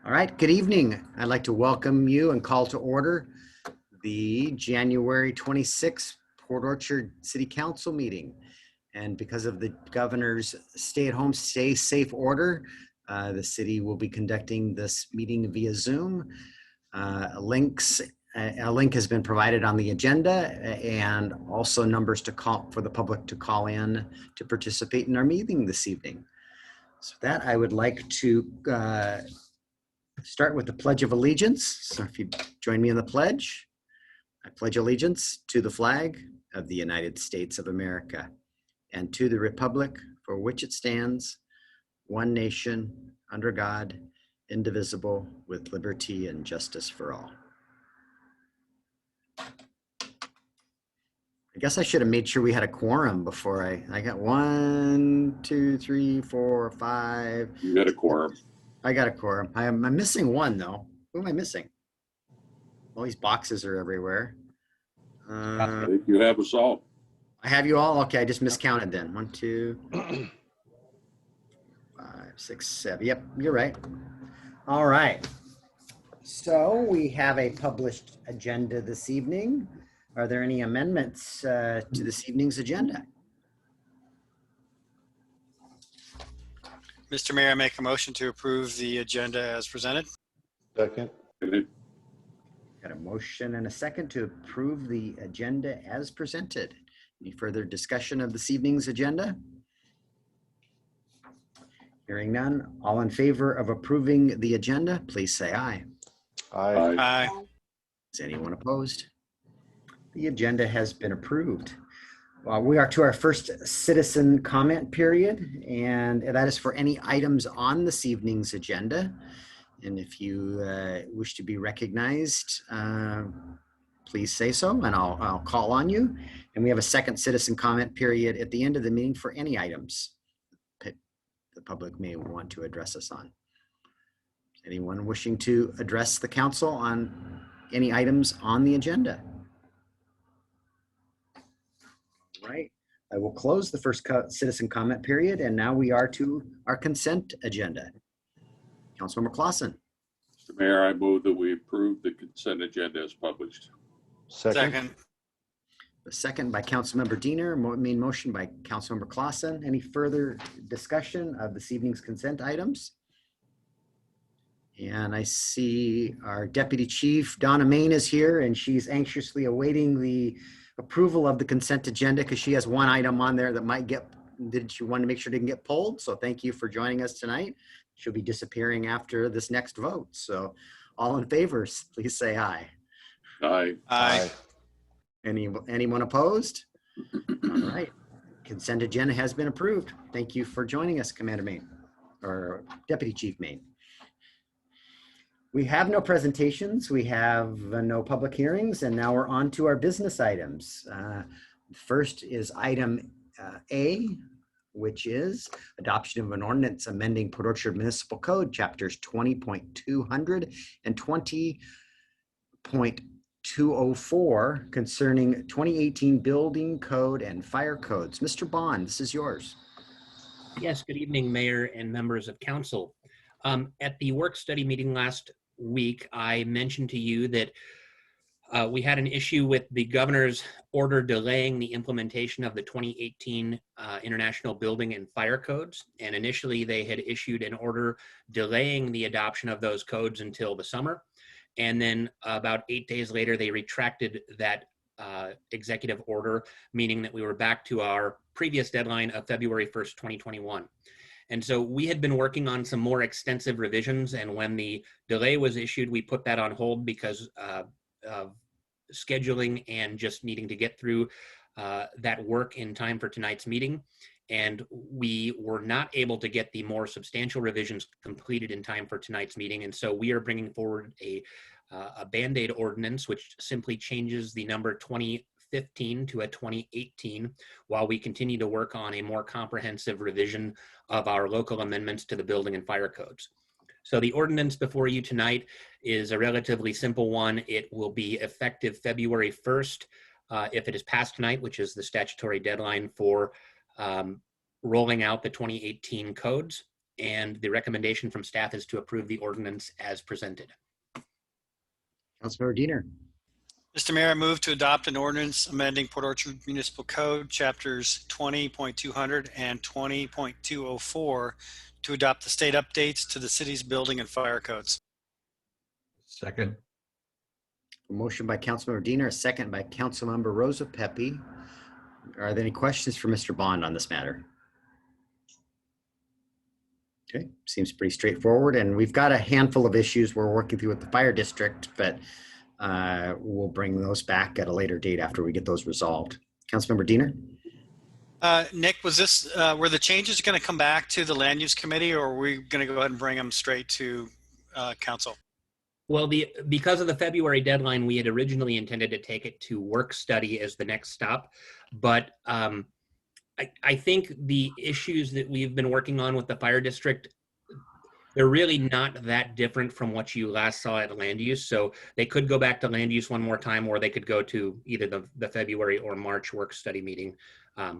All right, good evening. I'd like to welcome you and call to order the January 26th Port Orchard City Council meeting. And because of the governor's stay-at-home, stay safe order, the city will be conducting this meeting via Zoom. A link has been provided on the agenda and also numbers to call for the public to call in to participate in our meeting this evening. So with that, I would like to start with the Pledge of Allegiance. So if you join me in the pledge, I pledge allegiance to the flag of the United States of America and to the republic for which it stands, one nation, under God, indivisible, with liberty and justice for all. I guess I should have made sure we had a quorum before I got 1, 2, 3, 4, 5. You got a quorum. I got a quorum. I'm missing one though. Who am I missing? All these boxes are everywhere. I think you have us all. I have you all? Okay, I just miscounted then. 1, 2, 5, 6, 7. Yep, you're right. All right. So we have a published agenda this evening. Are there any amendments to this evening's agenda? Mr. Mayor, I make a motion to approve the agenda as presented. Second. Got a motion and a second to approve the agenda as presented. Any further discussion of this evening's agenda? Hearing none, all in favor of approving the agenda, please say aye. Aye. Aye. Is anyone opposed? The agenda has been approved. We are to our first citizen comment period, and that is for any items on this evening's agenda. And if you wish to be recognized, please say so, and I'll call on you. And we have a second citizen comment period at the end of the meeting for any items that the public may want to address us on. Anyone wishing to address the council on any items on the agenda? All right, I will close the first citizen comment period, and now we are to our consent agenda. Councilmember Clausen. Mr. Mayor, I move that we approve the consent agenda as published. Second. The second by Councilmember Diener, main motion by Councilmember Clausen. Any further discussion of this evening's consent items? And I see our Deputy Chief, Donna Main, is here, and she's anxiously awaiting the approval of the consent agenda because she has one item on there that might get, she wanted to make sure it didn't get pulled. So thank you for joining us tonight. She'll be disappearing after this next vote. So all in favor, please say aye. Aye. Aye. Anyone opposed? All right. Consent agenda has been approved. Thank you for joining us, Commander Main, or Deputy Chief Main. We have no presentations. We have no public hearings, and now we're on to our business items. First is item A, which is adoption of an ordinance amending Port Orchard Municipal Code, chapters 20.200 and 20.204 concerning 2018 building code and fire codes. Mr. Bond, this is yours. Yes, good evening, Mayor and members of council. At the work study meeting last week, I mentioned to you that we had an issue with the governor's order delaying the implementation of the 2018 International Building and Fire Codes. And initially, they had issued an order delaying the adoption of those codes until the summer. And then about 8 days later, they retracted that executive order, meaning that we were back to our previous deadline of February 1st, 2021. And so we had been working on some more extensive revisions, and when the delay was issued, we put that on hold because of scheduling and just needing to get through that work in time for tonight's meeting. And we were not able to get the more substantial revisions completed in time for tonight's meeting. And so we are bringing forward a Band-Aid ordinance, which simply changes the number 2015 to a 2018, while we continue to work on a more comprehensive revision of our local amendments to the building and fire codes. So the ordinance before you tonight is a relatively simple one. It will be effective February 1st if it is passed tonight, which is the statutory deadline for rolling out the 2018 codes. and the recommendation from staff is to approve the ordinance as presented. Councilmember Diener. Mr. Mayor, I move to adopt an ordinance amending Port Orchard Municipal Code, chapters 20.200 and 20.204 to adopt the state updates to the city's building and fire codes. Second. A motion by Councilmember Diener, a second by Councilmember Rosa Pepe. Are there any questions for Mr. Bond on this matter? Okay, seems pretty straightforward, and we've got a handful of issues we're working through with the fire district, but we'll bring those back at a later date after we get those resolved. Councilmember Diener? Nick, were the changes going to come back to the land use committee, or are we going to go ahead and bring them straight to council? Well, because of the February deadline, we had originally intended to take it to work study as the next stop. But I think the issues that we've been working on with the fire district, they're really not that different from what you last saw at land use. So they could go back to land use one more time, or they could go to either the February or March work study meeting,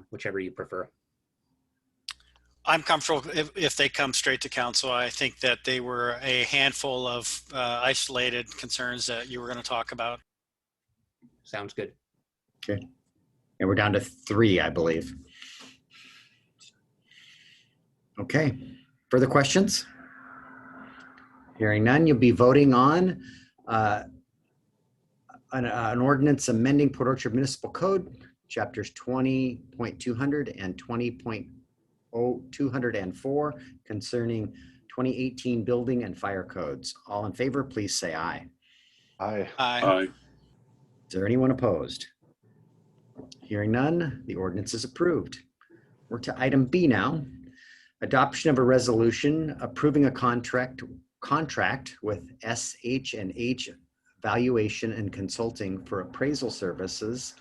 whichever you prefer. I'm comfortable if they come straight to council. I think that they were a handful of isolated concerns that you were going to talk about. Sounds good. Okay. And we're down to 3, I believe. Okay. Further questions? Hearing none, you'll be voting on an ordinance amending Port Orchard Municipal Code, chapters 20.200 and 20.204 concerning 2018 building and fire codes. All in favor, please say aye. Aye. Aye. Is there anyone opposed? Hearing none, the ordinance is approved. We're to item B now. Adoption of a resolution approving a contract with SH&H Valuation and Consulting for appraisal services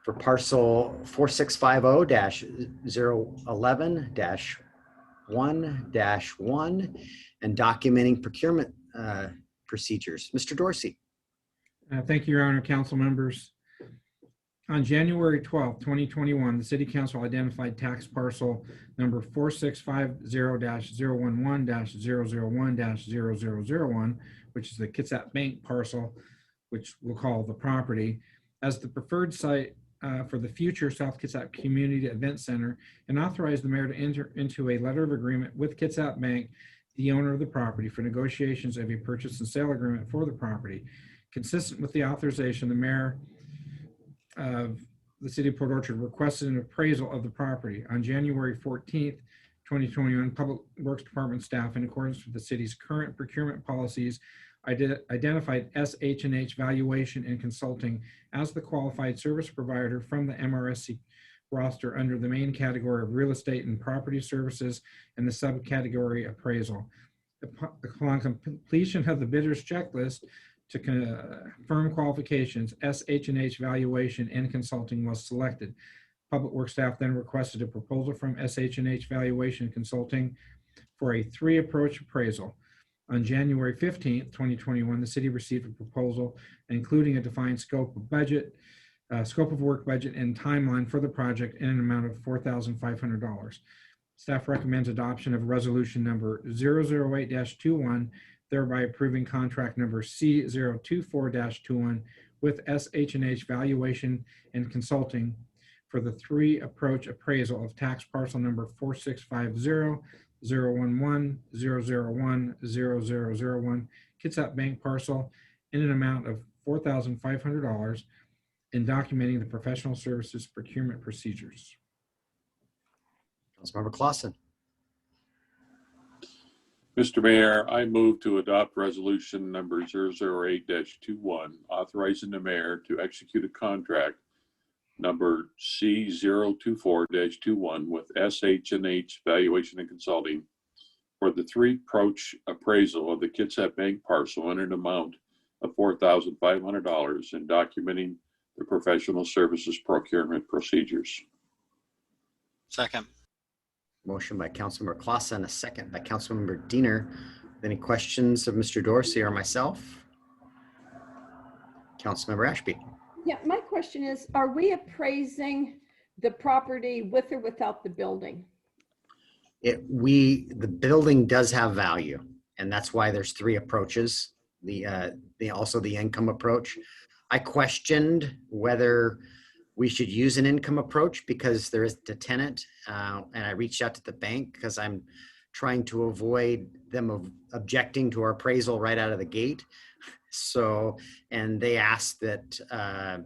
for parcel 4650-011-1-1 and documenting procurement procedures. Mr. Dorsey. Thank you, Your Honor, council members. On January 12, 2021, the City Council identified tax parcel number 4650-011-001-0001, which is the Kitsap Bank parcel, which we'll call the property, as the preferred site for the future South Kitsap Community Event Center, and authorized the mayor to enter into a letter of agreement with Kitsap Bank, the owner of the property, for negotiations of a purchase and sale agreement for the property. Consistent with the authorization, the mayor of the city of Port Orchard requested an appraisal of the property. On January 14th, 2021, Public Works Department staff, in accordance with the city's current procurement policies, identified SH&H Valuation and Consulting as the qualified service provider from the MRSC roster under the main category of real estate and property services and the subcategory appraisal. Upon completion of the bidder's checklist to confirm qualifications, SH&H Valuation and Consulting was selected. Public Works staff then requested a proposal from SH&H Valuation and Consulting for a 3-approach appraisal. On January 15th, 2021, the city received a proposal including a defined scope of work budget and timeline for the project in an amount of $4,500. Staff recommends adoption of resolution number 008-21, thereby approving contract number C024-21 with SH&H Valuation and Consulting for the 3-approach appraisal of tax parcel number 4650-011-001-0001 Kitsap Bank parcel in an amount of $4,500 and documenting the professional services procurement procedures. Councilmember Clausen. Mr. Mayor, I move to adopt resolution number 008-21, authorizing the mayor to execute a contract number C024-21 with SH&H Valuation and Consulting for the 3-approach appraisal of the Kitsap Bank parcel in an amount of $4,500 and documenting the professional services procurement procedures. Second. Motion by Councilmember Clausen, a second by Councilmember Diener. Any questions of Mr. Dorsey or myself? Councilmember Ashby. Yeah, my question is, are we appraising the property with or without the building? The building does have value, and that's why there's three approaches. Also the income approach. I questioned whether we should use an income approach because there is a tenant, and I reached out to the bank because I'm trying to avoid them objecting to our appraisal right out of the gate. So, and they asked that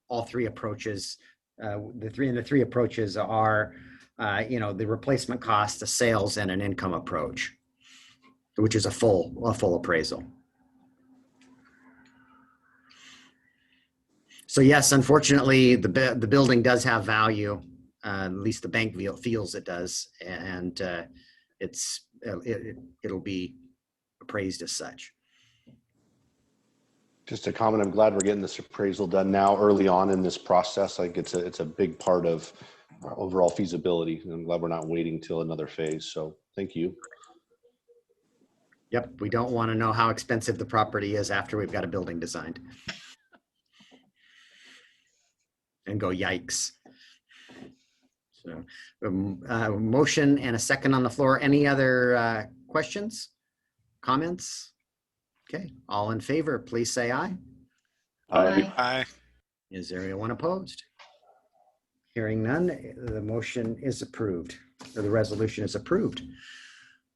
all three approaches, the three approaches are, the replacement cost, the sales, and an income approach, which is a full appraisal. So yes, unfortunately, the building does have value. At least the bank feels it does, and it'll be appraised as such. Just a comment, I'm glad we're getting this appraisal done now early on in this process. Like it's a big part of our overall feasibility. And I'm glad we're not waiting till another phase. So thank you. Yep, we don't want to know how expensive the property is after we've got a building designed. And go, yikes. So motion and a second on the floor. Any other questions, comments? Okay, all in favor, please say aye. Aye. Aye. Is there anyone opposed? Hearing none, the motion is approved, or the resolution is approved.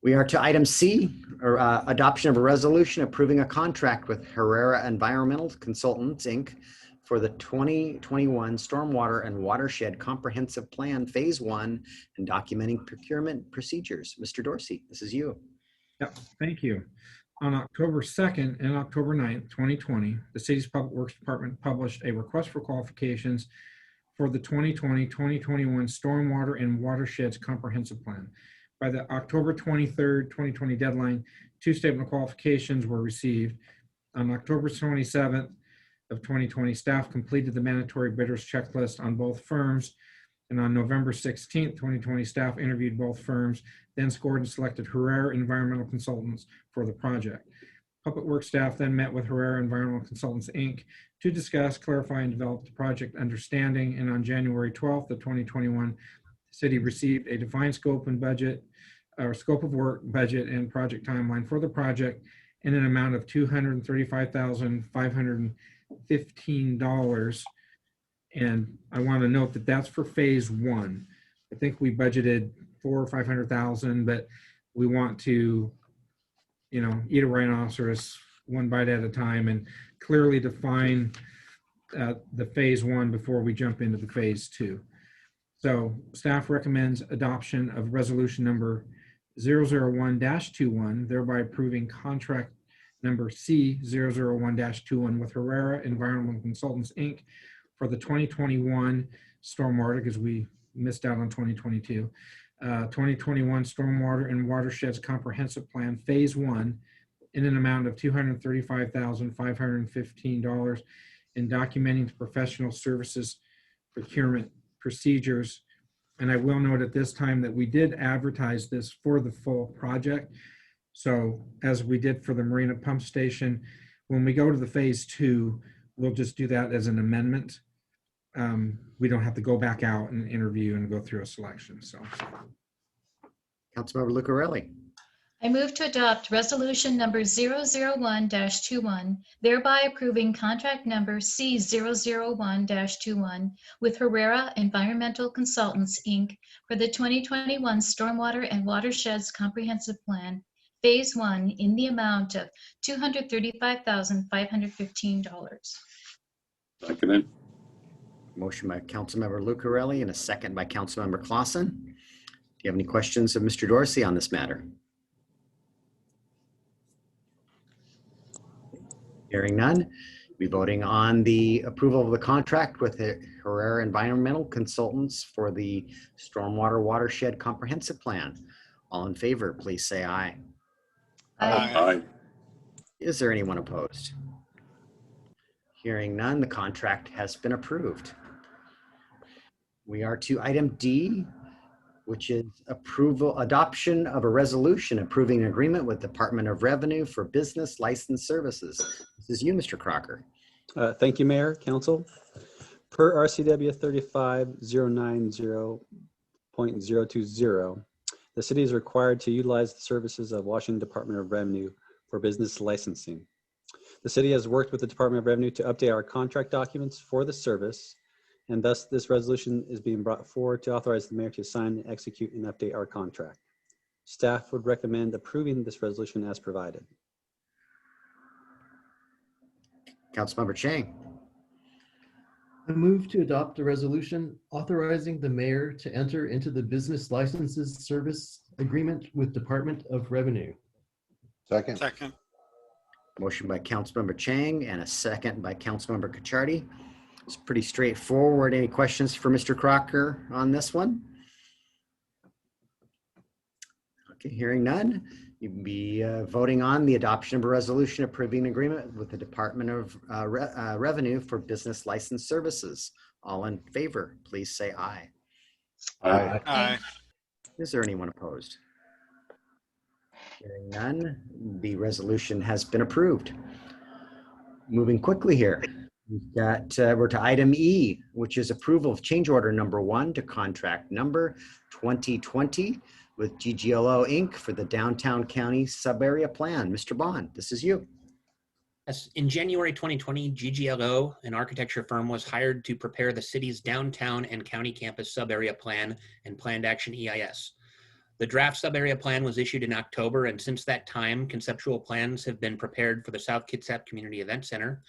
We are to item C, or adoption of a resolution approving a contract with Herrera Environmental Consultants, Inc. for the 2021 Stormwater and Watershed Comprehensive Plan Phase 1 and documenting procurement procedures. Mr. Dorsey, this is you. Yep, thank you. On October 2nd and October 9th, 2020, the city's Public Works Department published a request for qualifications for the 2020-2021 Stormwater and Watersheds Comprehensive Plan. By the October 23rd, 2020 deadline, 2 statement of qualifications were received. On October 27th of 2020, staff completed the mandatory bidders checklist on both firms. And on November 16th, 2020, staff interviewed both firms, then scored and selected Herrera Environmental Consultants for the project. Public Works staff then met with Herrera Environmental Consultants, Inc. to discuss, clarify, and develop the project understanding. And on January 12th of 2021, the city received a defined scope and budget, or scope of work, budget, and project timeline for the project in an amount of $235,515. And I want to note that that's for phase 1. I think we budgeted $400,000 or $500,000, but we want to, eat a rhinoceros one bite at a time and clearly define the phase 1 before we jump into the phase 2. So staff recommends adoption of resolution number 001-21, thereby approving contract number C001-21 with Herrera Environmental Consultants, Inc. for the 2021 Stormwater, because we missed out on 2022, 2021 Stormwater and Watersheds Comprehensive Plan Phase 1 in an amount of $235,515 in documenting the professional services procurement procedures. And I will note at this time that we did advertise this for the full project. So as we did for the Marina Pump Station, when we go to the phase 2, we'll just do that as an amendment. We don't have to go back out and interview and go through a selection. So, Councilmember Lucarelli. I move to adopt resolution number 001-21, thereby approving contract number C001-21 with Herrera Environmental Consultants, Inc. for the 2021 Stormwater and Watersheds Comprehensive Plan, Phase 1, in the amount of $235,515. Seconded. Motion by Councilmember Lucarelli and a second by Councilmember Clausen. Do you have any questions of Mr. Dorsey on this matter? Hearing none, we'll be voting on the approval of the contract with the Herrera Environmental Consultants for the Stormwater Watershed Comprehensive Plan. All in favor, please say aye. Aye. Is there anyone opposed? Hearing none, the contract has been approved. We are to item D, which is adoption of a resolution approving an agreement with Department of Revenue for business license services. This is you, Mr. Crocker. Thank you, Mayor, Council. Per RCW 35090.020, The city is required to utilize the services of Washington Department of Revenue for business licensing. The city has worked with the Department of Revenue to update our contract documents for the service, and thus this resolution is being brought forward to authorize the mayor to sign, execute, and update our contract. Staff would recommend approving this resolution as provided. Councilmember Chang. I move to adopt a resolution authorizing the mayor to enter into the business licenses service agreement with Department of Revenue. Second. Second. Motion by Councilmember Chang and a second by Councilmember Cacciardi. It's pretty straightforward. Any questions for Mr. Crocker on this one? Okay, hearing none. You'd be voting on the adoption of a resolution approving an agreement with the Department of Revenue for business license services. All in favor, please say aye. Aye. Aye. Is there anyone opposed? Hearing none, the resolution has been approved. Moving quickly here, we're to item E, which is approval of change order number 1 to contract number 2020 with Gglo Inc. for the Downtown County Subarea Plan. Mr. Bond, this is you. Yes, in January 2020, Gglo, an architecture firm, was hired to prepare the city's downtown and county campus subarea plan and planned action EIS. The draft subarea plan was issued in October, and since that time, conceptual plans have been prepared for the South Kitsap Community Event Center.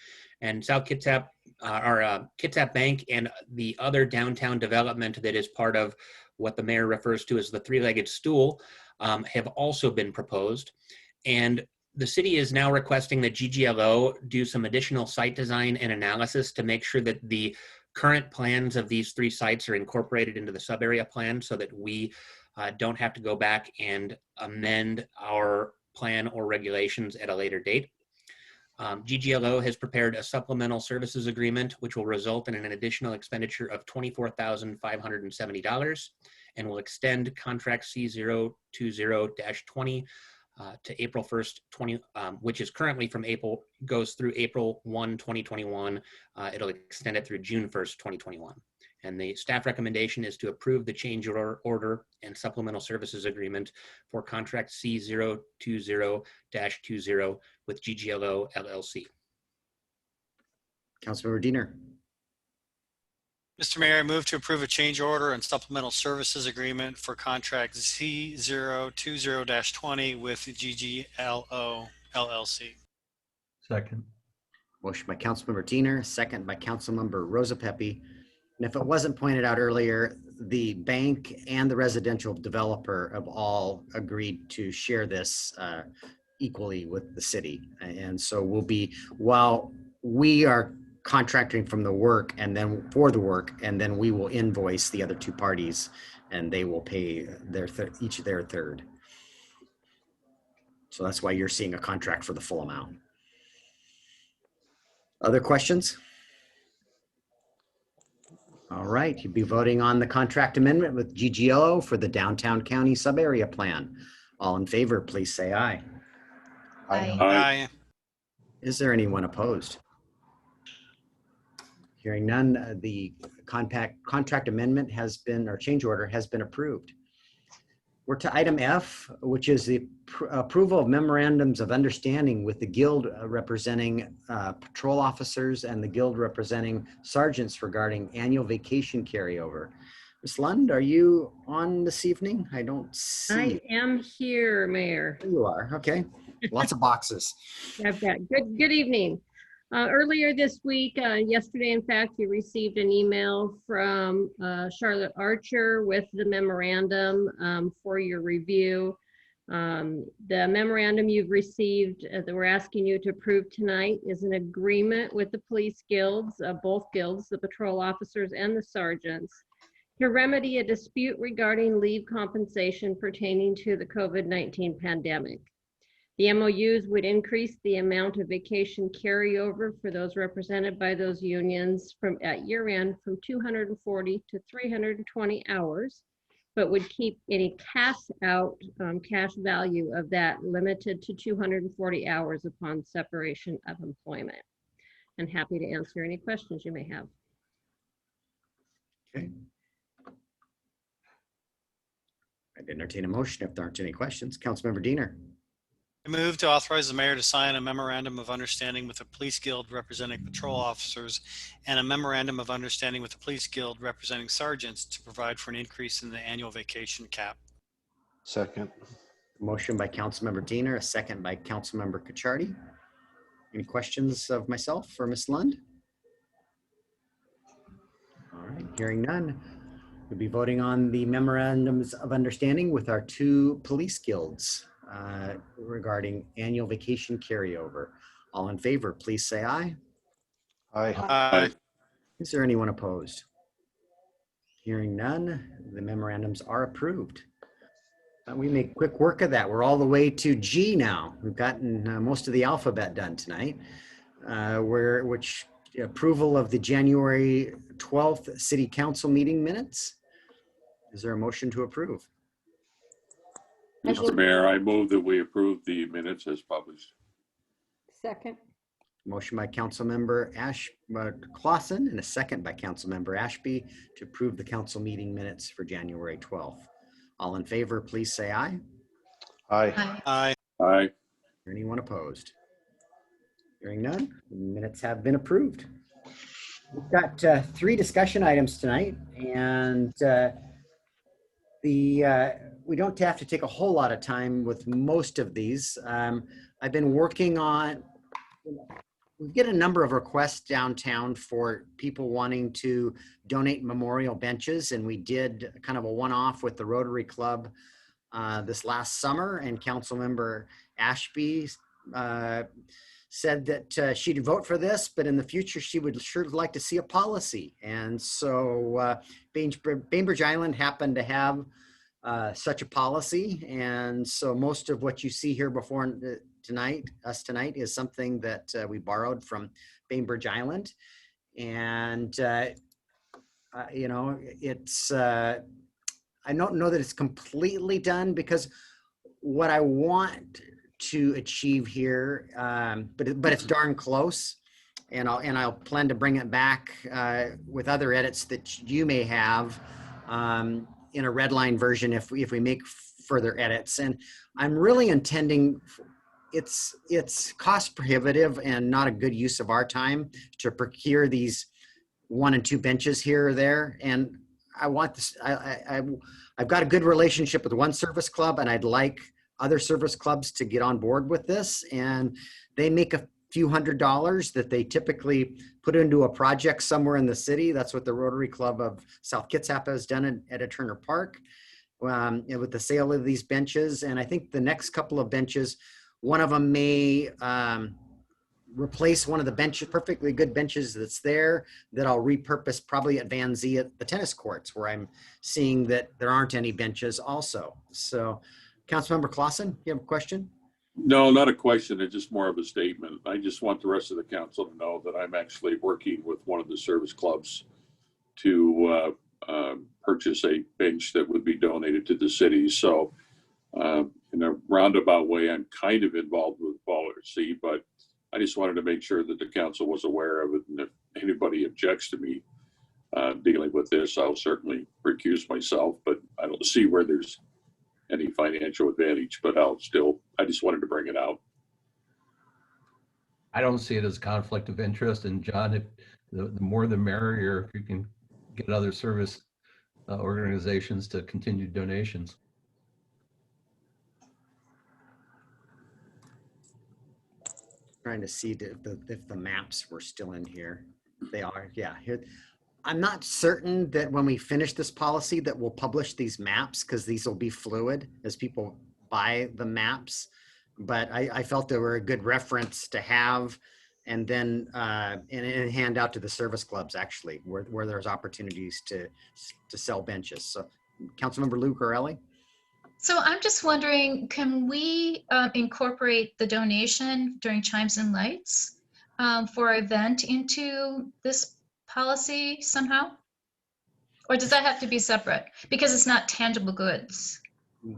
And South Kitsap, Kitsap Bank, and the other downtown development that is part of what the mayor refers to as the three-legged stool have also been proposed. And the city is now requesting that Gglo do some additional site design and analysis to make sure that the current plans of these 3 sites are incorporated into the subarea plan so that we don't have to go back and amend our plan or regulations at a later date. Gglo has prepared a supplemental services agreement, which will result in an additional expenditure of $24,570 and will extend contract C020-20 to April 1st, which is currently goes through April 1, 2021. It'll extend it through June 1st, 2021. And the staff recommendation is to approve the change order and supplemental services agreement for contract C020-20 with Gglo LLC. Councilmember Diener. Mr. Mayor, I move to approve a change order and supplemental services agreement for contract C020-20 with Gglo LLC. Second. Motion by Councilmember Diener, second by Councilmember Rosa Pepe. And if it wasn't pointed out earlier, the bank and the residential developer have all agreed to share this equally with the city. And so while we are contracting from the work and then for the work, and then we will invoice the other 2 parties and they will pay each their third. So that's why you're seeing a contract for the full amount. Other questions? All right, you'd be voting on the contract amendment with Gglo for the Downtown County Subarea Plan. All in favor, please say aye. Aye. Aye. Is there anyone opposed? Hearing none, the contract amendment has been, or change order has been approved. We're to item F, which is the approval of memorandums of understanding with the Guild representing patrol officers and the Guild representing sergeants regarding annual vacation carryover. Ms. Lund, are you on this evening? I don't see I you. am here, Mayor. There you are, okay. Lots of boxes. I've got good evening. Earlier this week, yesterday, in fact, you received an email from Charlotte Archer with the memorandum for your review. The memorandum you've received that we're asking you to approve tonight is an agreement with the police guilds, both guilds, the patrol officers and the sergeants, to remedy a dispute regarding leave compensation pertaining to the COVID-19 pandemic. The MOUs would increase the amount of vacation carryover for those represented by those unions at year end from 240 to 320 hours, but would keep any cash value of that limited to 240 hours upon separation of employment. And happy to answer any questions you may have. Okay. I'd entertain a motion if there aren't any questions. Councilmember Diener. I move to authorize the mayor to sign a memorandum of understanding with the police guild representing patrol officers and a memorandum of understanding with the police guild representing sergeants to provide for an increase in the annual vacation cap. Second. Motion by Councilmember Diener, a second by Councilmember Cacciardi. Any questions of myself or Ms. Lund? All right, hearing none. We'll be voting on the memorandums of understanding with our two police guilds regarding annual vacation carryover. All in favor, please say aye. Aye. Aye. Is there anyone opposed? Hearing none, the memorandums are approved. We make quick work of that. We're all the way to G now. We've gotten most of the alphabet done tonight, which approval of the January 12th City Council meeting minutes. Is there a motion to approve? Mr. Mayor, I move that we approve the minutes as published. Second. Motion by Councilmember Clausen and a second by Councilmember Ashby to approve the council meeting minutes for January 12th. All in favor, please say aye. Aye. Aye. Aye. Aye. Anyone opposed? Hearing none, the minutes have been approved. We've got 3 discussion items tonight, and we don't have to take a whole lot of time with most of these. I've been working on, we get a number of requests downtown for people wanting to donate memorial benches, and we did kind of a one-off with the Rotary Club this last summer, and Councilmember Ashby said that she'd vote for this, but in the future she would sure like to see a policy. And so Bainbridge Island happened to have such a policy, and so most of what you see here before tonight is something that we borrowed from Bainbridge Island. And you know, it's I don't know that it's completely done, because what I want to achieve here, but it's darn close, and I'll plan to bring it back with other edits that you may have in a red line version if we make further edits. And I'm really intending, it's cost prohibitive and not a good use of our time to procure these 1 and 2 benches here or there. And I want this, I've got a good relationship with one service club, and I'd like other service clubs to get on board with this. And they make a few $100s that they typically put into a project somewhere in the city. That's what the Rotary Club of South Kitsap has done at Turner Park with the sale of these benches. And I think the next couple of benches, one of them may replace one of the benches, perfectly good benches that's there, that I'll repurpose probably at Van Zee at the tennis courts, where I'm seeing that there aren't any benches also. So Councilmember Clausen, you have a question? No, not a question. It's just more of a statement. I just want the rest of the council to know that I'm actually working with one of the service clubs to purchase a bench that would be donated to the city. So in a roundabout way, I'm kind of involved with Watershed, but I just wanted to make sure that the council was aware of it. And if anybody objects to me dealing with this, I'll certainly recuse myself, but I don't see where there's any financial advantage, but I just wanted to bring it out. I don't see it as conflict of interest. And John, if the more the merrier, if you can get other service organizations to continue donations. Trying to see if the maps were still in here. They are, yeah. Here, I'm not certain that when we finish this policy that we'll publish these maps, because these will be fluid as people buy the maps. But I felt they were a good reference to have, and then and hand out to the service clubs, actually, where there's opportunities to sell benches. So Councilmember Lou Corelli? So I'm just wondering, can we incorporate the donation during Chimes and Lights for our event into this policy somehow? Or does that have to be separate? Because it's not tangible goods.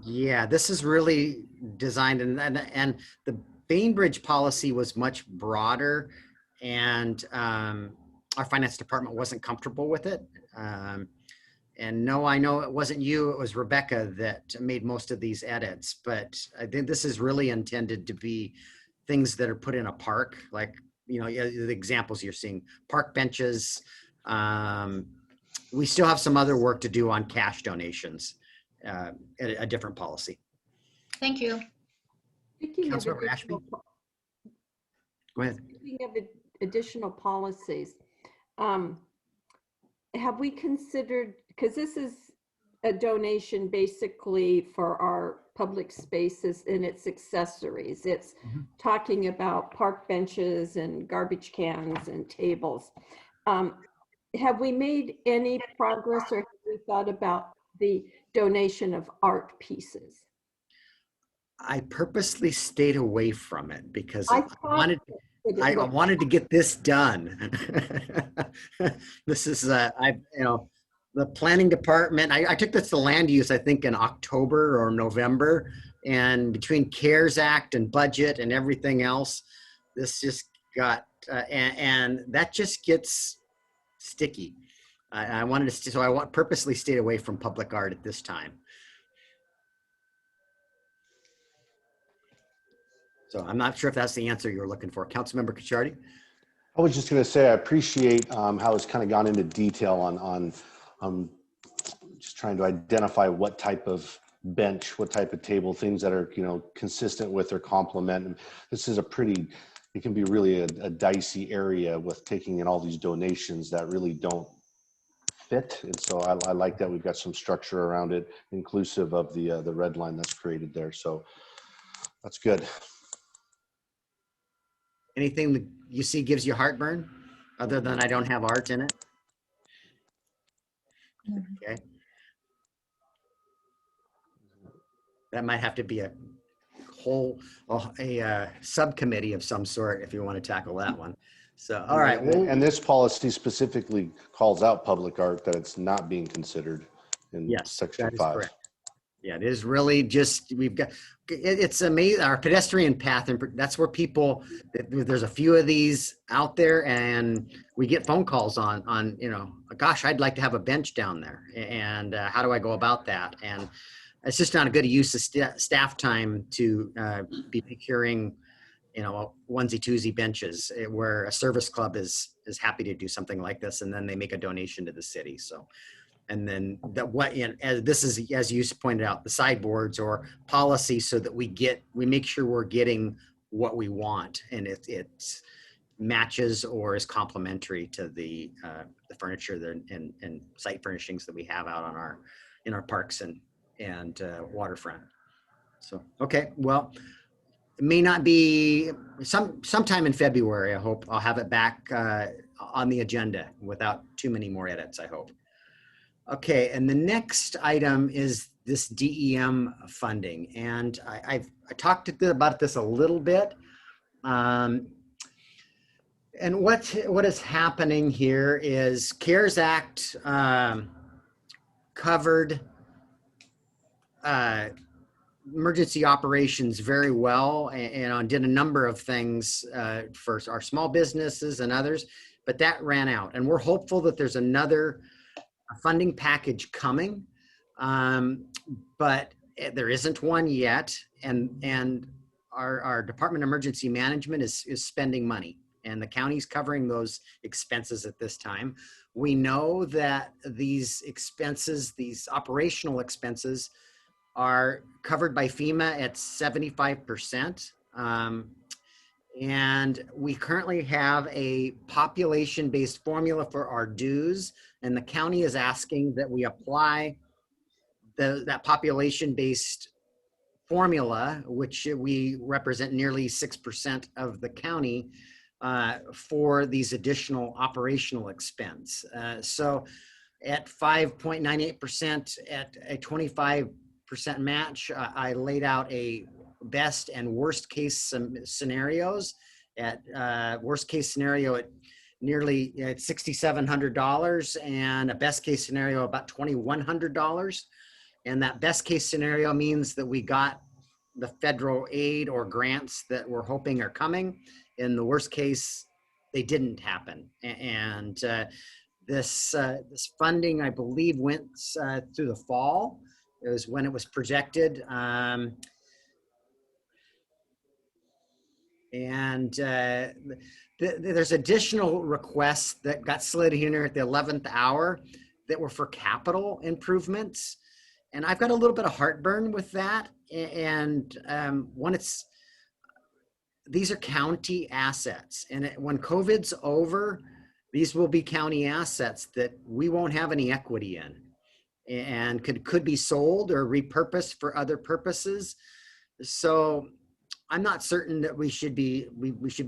Yeah, this is really designed, and the Bainbridge policy was much broader, and our finance department wasn't comfortable with it. And no, I know it wasn't you, it was Rebecca that made most of these edits, but I think this is really intended to be things that are put in a park, like, yeah, the examples you're seeing, park benches. We still have some other work to do on cash donations, a different policy. Thank you. Speaking of Councilmember Ashby? additional, Go ahead. speaking of additional policies, have we considered, because this is a donation basically for our public spaces and its accessories. It's talking about park benches and garbage cans and tables. Have we made any progress, or have we thought about the donation of art pieces? I purposely stayed away from it because I I thought wanted that it I looked- wanted to get this done. This is, the planning department, I took this to land use, I think in October or November, and between CARES Act and budget and everything else, this just got, and that just gets sticky. I wanted to, so I purposely stayed away from public art at this time. So I'm not sure if that's the answer you're looking for. Councilmember Cacciardi? I was just going to say, I appreciate how it's kind of gone into detail on just trying to identify what type of bench, what type of table, things that are, consistent with or complement. And this is it can be really a dicey area with taking in all these donations that really don't fit. And so I like that we've got some structure around it, inclusive of the red line that's created there. So that's good. Anything that you see gives you heartburn, other than I don't have art in it? Okay. That might have to be a whole, a subcommittee of some sort if you want to tackle that one. So, all right. And this policy specifically calls out public art, that it's not being considered in Yes, section that is 5. correct. Yeah, it is really just, we've got, it's amazing, our pedestrian path, and that's where people, there's a few of these out there, and we get phone calls on, gosh, I'd like to have a bench down there, and how do I go about that? And it's just not a good use of staff time to be procuring, onesie twosie benches, where a service club is happy to do something like this, and then they make a donation to the city. So, and then as this is, as you pointed out, the sideboards or policy, so that we make sure we're getting what we want, and it matches or is complementary to the furniture and site furnishings that we have out on in our parks and waterfront. So, okay, well, it may not be sometime in February. I hope I'll have it back on the agenda without too many more edits, I hope. Okay, and the next item is this DEM funding, and I talked about this a little bit. And what is happening here is CARES Act covered emergency operations very well, and did a number of things for our small businesses and others, but that ran out, and we're hopeful that there's another funding package coming, but there isn't one yet, and our Department of Emergency Management is spending money, and the county's covering those expenses at this time. We know that these expenses, these operational expenses, are covered by FEMA at 75%. And we currently have a population-based formula for our dues, and the county is asking that we apply that population-based formula, which we represent nearly 6% of the county, for these additional operational expense. So at 5.98% at a 25% match, I laid out a best and worst case scenarios. At worst case scenario at nearly $6,700, and a best case scenario about $2,100. And that best case scenario means that we got the federal aid or grants that we're hoping are coming. In the worst case, they didn't happen. And This funding, I believe, went through the fall. It was when it was projected. There's additional requests that got slid in here at the 11th hour that were for capital improvements. And I've got a little bit of heartburn with that. And these are county assets. And when COVID's over, these will be county assets that we won't have any equity in and could be sold or repurposed for other purposes. So I'm not certain that we should be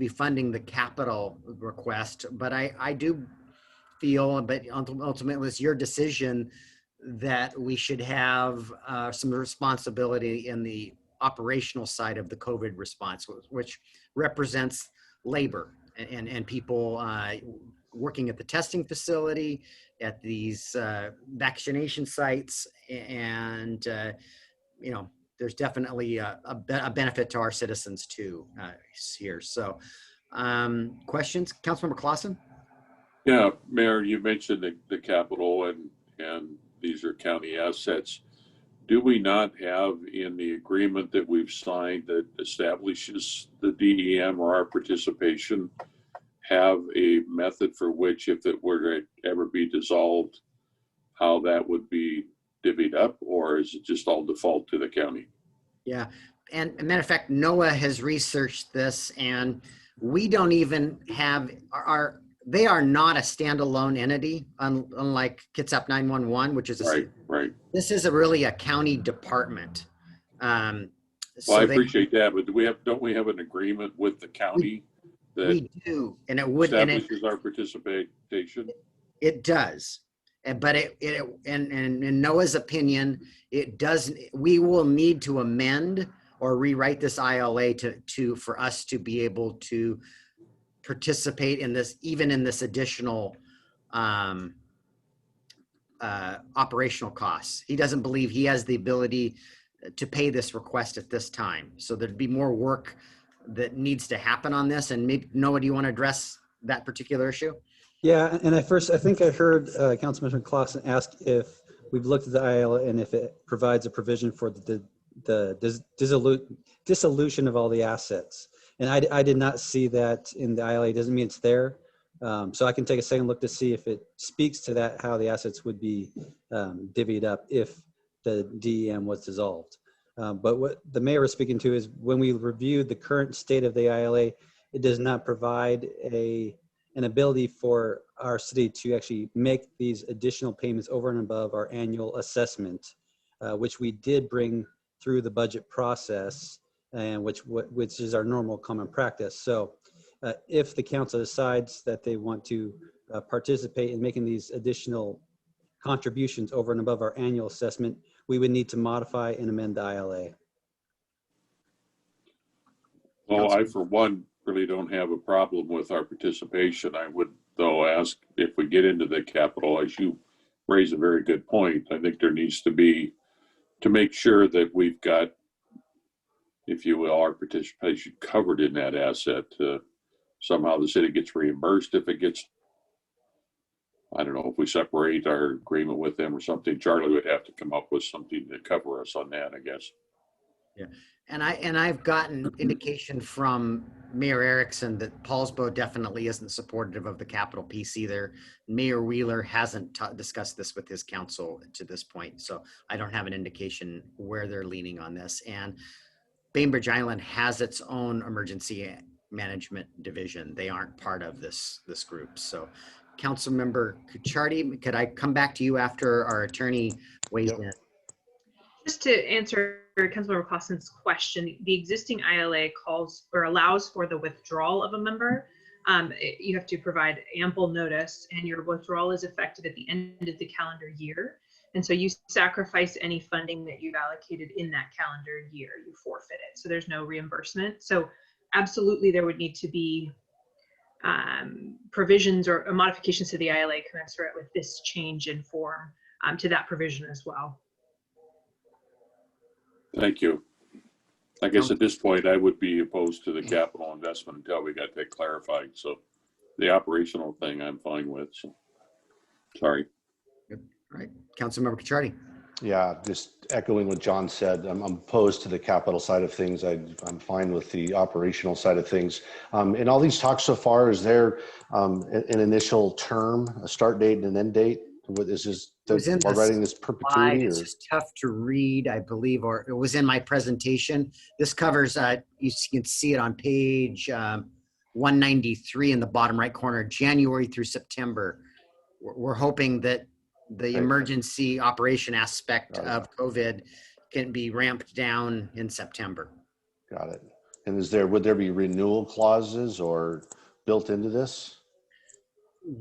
funding the capital request, but I do feel, but ultimately it's your decision, that we should have some responsibility in the operational side of the COVID response, which represents labor and people working at the testing facility, at these vaccination sites, and you know, there's definitely a benefit to our citizens too here. So questions? Councilmember Clausen? Yeah, Mayor, you mentioned the capital and these are county assets. Do we not have in the agreement that we've signed that establishes the DEM or our participation, have a method for which, if it were to ever be dissolved, how that would be divvied up, or is it just all default to the county? Yeah, and a matter of fact, NOAA has researched this, and we don't even have they are not a standalone entity, unlike Kitsap 911, which is right. This is really a county department. Well, I appreciate that, but don't we have an agreement with the county that we do, and it would establishes our participation? It does, but in NOAA's opinion, it doesn't. We will need to amend or rewrite this ILA for us to be able to participate in this, even in this additional operational costs. He doesn't believe he has the ability to pay this request at this time. So there'd be more work that needs to happen on this. And maybe, Noah, do you want to address that particular issue? Yeah, and I think I heard Councilman Clausen ask if we've looked at the ILA and if it provides a provision for the dissolution of all the assets. And I did not see that in the ILA. It doesn't mean it's there. So I can take a second look to see if it speaks to that, how the assets would be divvied up if the DEM was dissolved. But what the mayor was speaking to is when we reviewed the current state of the ILA, it does not provide an ability for our city to actually make these additional payments over and above our annual assessment, which we did bring through the budget process, and which is our normal common practice. So if the council decides that they want to participate in making these additional contributions over and above our annual assessment, we would need to modify and amend the ILA. Well, I, for one, really don't have a problem with our participation. I would, though, ask if we get into the capital, as you raise a very good point, I think there needs to be, to make sure that we've got, if you will, our participation covered in that asset. Somehow the city gets reimbursed if it gets, I don't know, if we separate our agreement with them or something. Charlie would have to come up with something to cover us on that, I guess. Yeah, and I've gotten indication from Mayor Erickson that Paulsbo definitely isn't supportive of the capital piece either. Mayor Wheeler hasn't discussed this with his council to this point, so I don't have an indication where they're leaning on this. And Bainbridge Island has its own emergency management division. They aren't part of this group. So, Councilmember Kucharty, could I come back to you after our attorney weighs in? Just to answer Councilmember Clausen's question, the existing ILA calls or allows for the withdrawal of a member. You have to provide ample notice, and your withdrawal is effective at the end of the calendar year. And so you sacrifice any funding that you've allocated in that calendar year, you forfeit it. So there's no reimbursement. So absolutely there would need to be provisions or modifications to the ILA commensurate with this change in form to that provision as well. Thank you. I guess at this point, I would be opposed to the capital investment until we got that clarified. So the operational thing I'm fine with. So. Sorry. All right, Councilmember Cacciardi. Yeah, just echoing what John said, I'm opposed to the capital side of things. I'm fine with the operational side of things. In all these talks so far, is there an initial term, a start date and an end date? What is this, It was in while the writing this slide. perpetuity? It's Or? just tough to read, I believe, or it was in my presentation. This covers, you can see it on page 193 in the bottom right corner, January through September. We're hoping that the Okay. emergency operation aspect Got it. of COVID can be ramped down in September. Got it. And would there be renewal clauses or built into this?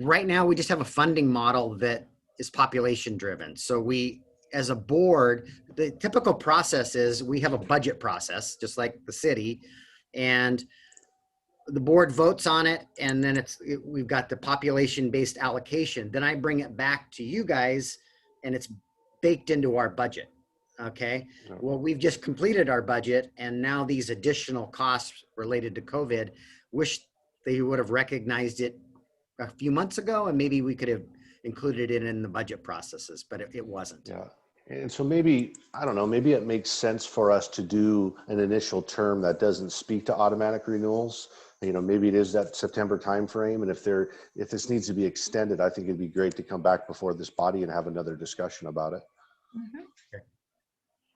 Right now, we just have a funding model that is population driven. So we, as a board, the typical process is we have a budget process, just like the city, and the board votes on it, and then we've got the population-based allocation. Then I bring it back to you guys, and it's baked into our budget. Okay. No. Well, we've just completed our budget, and now these additional costs related to COVID, wish they would have recognized it a few months ago, and maybe we could have included it in the budget processes, but it wasn't. Yeah. And so maybe, I don't know, maybe it makes sense for us to do an initial term that doesn't speak to automatic renewals. You know, maybe it is that September timeframe. And if this needs to be extended, I think it'd be great to come back before this body and have another discussion about it.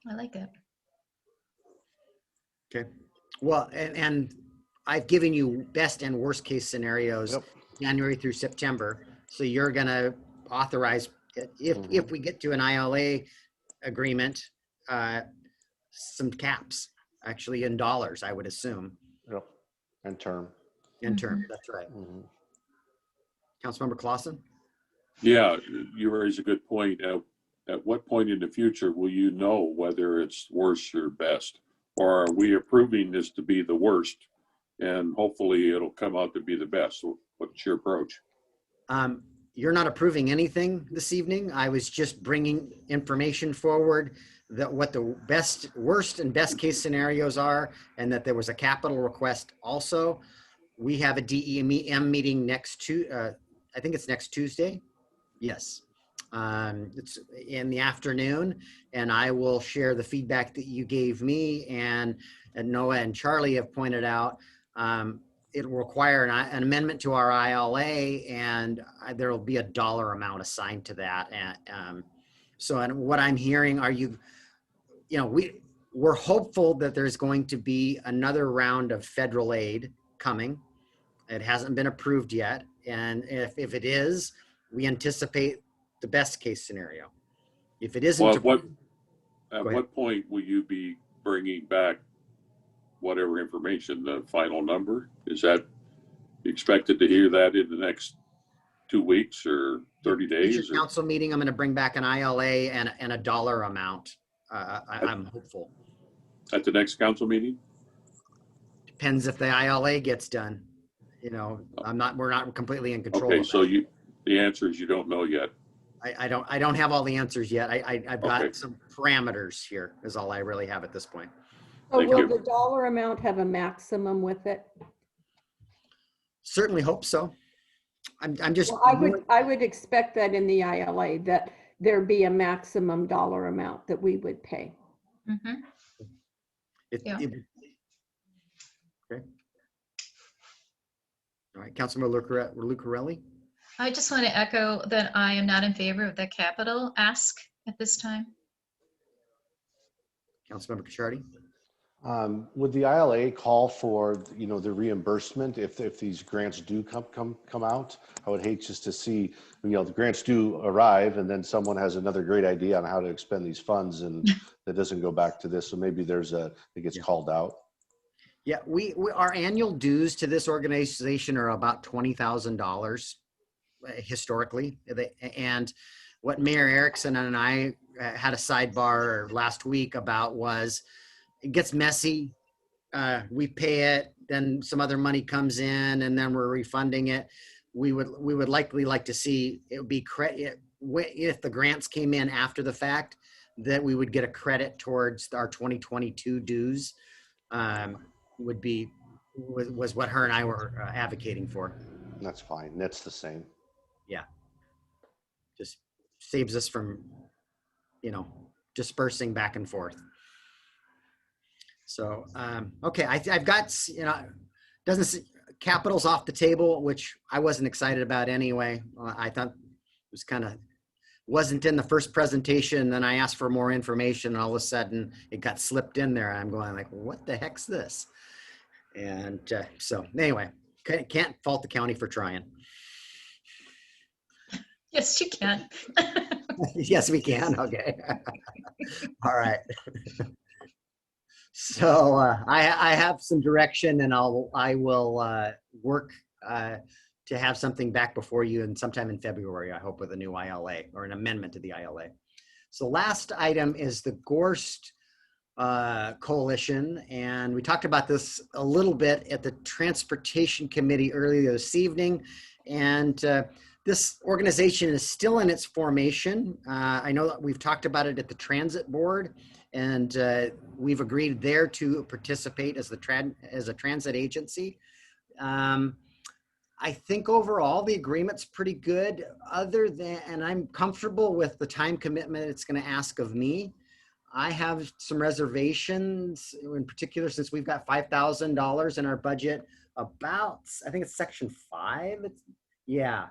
I like it. Okay. Well, and I've given you best and worst case scenarios, Yep. January through September. So you're going to authorize, if we get to an ILA agreement, some caps, actually in dollars, I would assume. Yep. And term. In term, that's right. Mhm. Councilmember Clausen? Yeah, you raise a good point. At what point in the future will you know whether it's worst or best? Or are we approving this to be the worst and hopefully it'll come out to be the best? What's your approach? You're not approving anything this evening. I was just bringing information forward that what the worst and best case scenarios are, and that there was a capital request also. We have a DEM meeting I think it's next Tuesday. Yes. It's in the afternoon, and I will share the feedback that you gave me, and Noah and Charlie have pointed out. It will require an amendment to our ILA, and there will be a dollar amount assigned to that. And and what I'm hearing, we're hopeful that there's going to be another round of federal aid coming. It hasn't been approved yet, and if it is, we anticipate the best case scenario. If it isn't, Well, at what point will you be bringing back whatever information, the final number? Is that expected to hear that in the next 2 weeks or 30 days? Future council meeting, I'm going to bring back an ILA and a dollar amount. I'm hopeful. At the next council meeting? Depends if the ILA gets done. We're not completely in control. Okay, of so that. the answer is you don't know yet. I don't have all the answers yet. I've got Okay. some parameters here is all I really have at this point. So Thank will you. the dollar amount have a maximum with it? Certainly hope so. I'm just. Well, I would expect that in the ILA that there be a maximum dollar amount that we would pay. Yeah. Okay. All right, Councilmember Lucarelli. I just want to echo that I am not in favor of the capital ask at this time. Councilmember Cacciardi. Would the ILA call for, the reimbursement if these grants do come out? I would hate just to see, the grants do arrive and then someone has another great idea on how to expend these funds and that doesn't go back to this. So maybe it gets called out. Yeah, our annual dues to this organization are about $20,000 historically. And what Mayor Erickson and I had a sidebar last week about was it gets messy. We pay it, then some other money comes in, and then we're refunding it. We would likely like to see it would be credit if the grants came in after the fact, that we would get a credit towards our 2022 dues. Was what her and I were advocating for. That's fine. That's the same. Yeah. saves us from, dispersing back and forth. So, okay, I've got, capital's off the table, which I wasn't excited about anyway. I thought it was wasn't in the first presentation. Then I asked for more information and all of a sudden it got slipped in there. I'm going like, what the heck's this? And so anyway, can't fault the county for trying. Yes, you can. Yes, we can. Okay. All right. So I have some direction, and I will work to have something back before you, and sometime in February, I hope, with a new ILA or an amendment to the ILA. So last item is the Gorst Coalition, and we talked about this a little bit at the Transportation Committee earlier this evening, and this organization is still in its formation. I know that we've talked about it at the Transit Board, and we've agreed there to participate as a transit agency. I think overall the agreement's pretty good, and I'm comfortable with the time commitment it's going to ask of me. I have some reservations, in particular, since we've got $5,000 in our budget about, I think it's section 5. Yeah.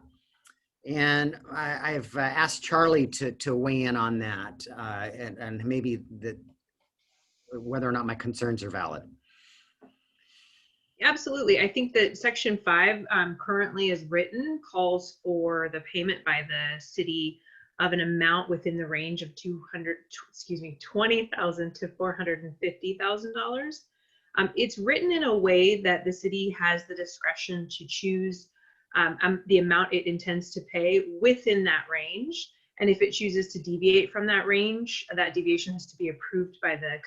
And I've asked Charlie to weigh in on that and maybe whether or not my concerns are valid. Absolutely. I think that section 5 currently as written calls for the payment by the city of an amount within the range of $20,000 to $450,000. It's written in a way that the city has the discretion to choose the amount it intends to pay within that range. And if it chooses to deviate from that range, that deviation has to be approved by the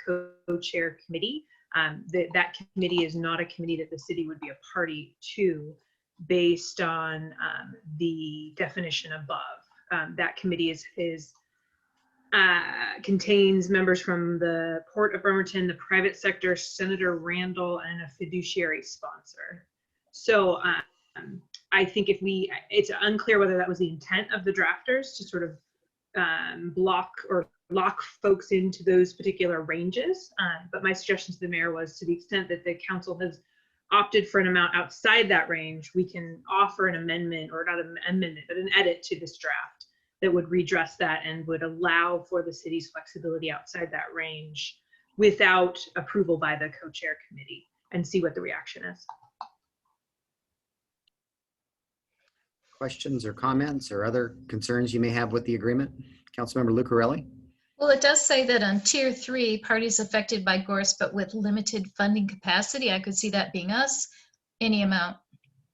co-chair committee. That committee is not a committee that the city would be a party to based on the definition above. That committee contains members from the Port of Bremerton, the private sector, Senator Randall, and a fiduciary sponsor. So I think it's unclear whether that was the intent of the drafters to sort of block or lock folks into those particular ranges. But my suggestion to the mayor was, to the extent that the council has opted for an amount outside that range, we can offer an amendment, or not an amendment, but an edit to this draft that would redress that and would allow for the city's flexibility outside that range without approval by the co-chair committee, and see what the reaction is. Questions or comments or other concerns you may have with the agreement? Councilmember Lucarelli? Well, it does say that on tier 3, parties affected by Gorst but with limited funding capacity. I could see that being us, any amount.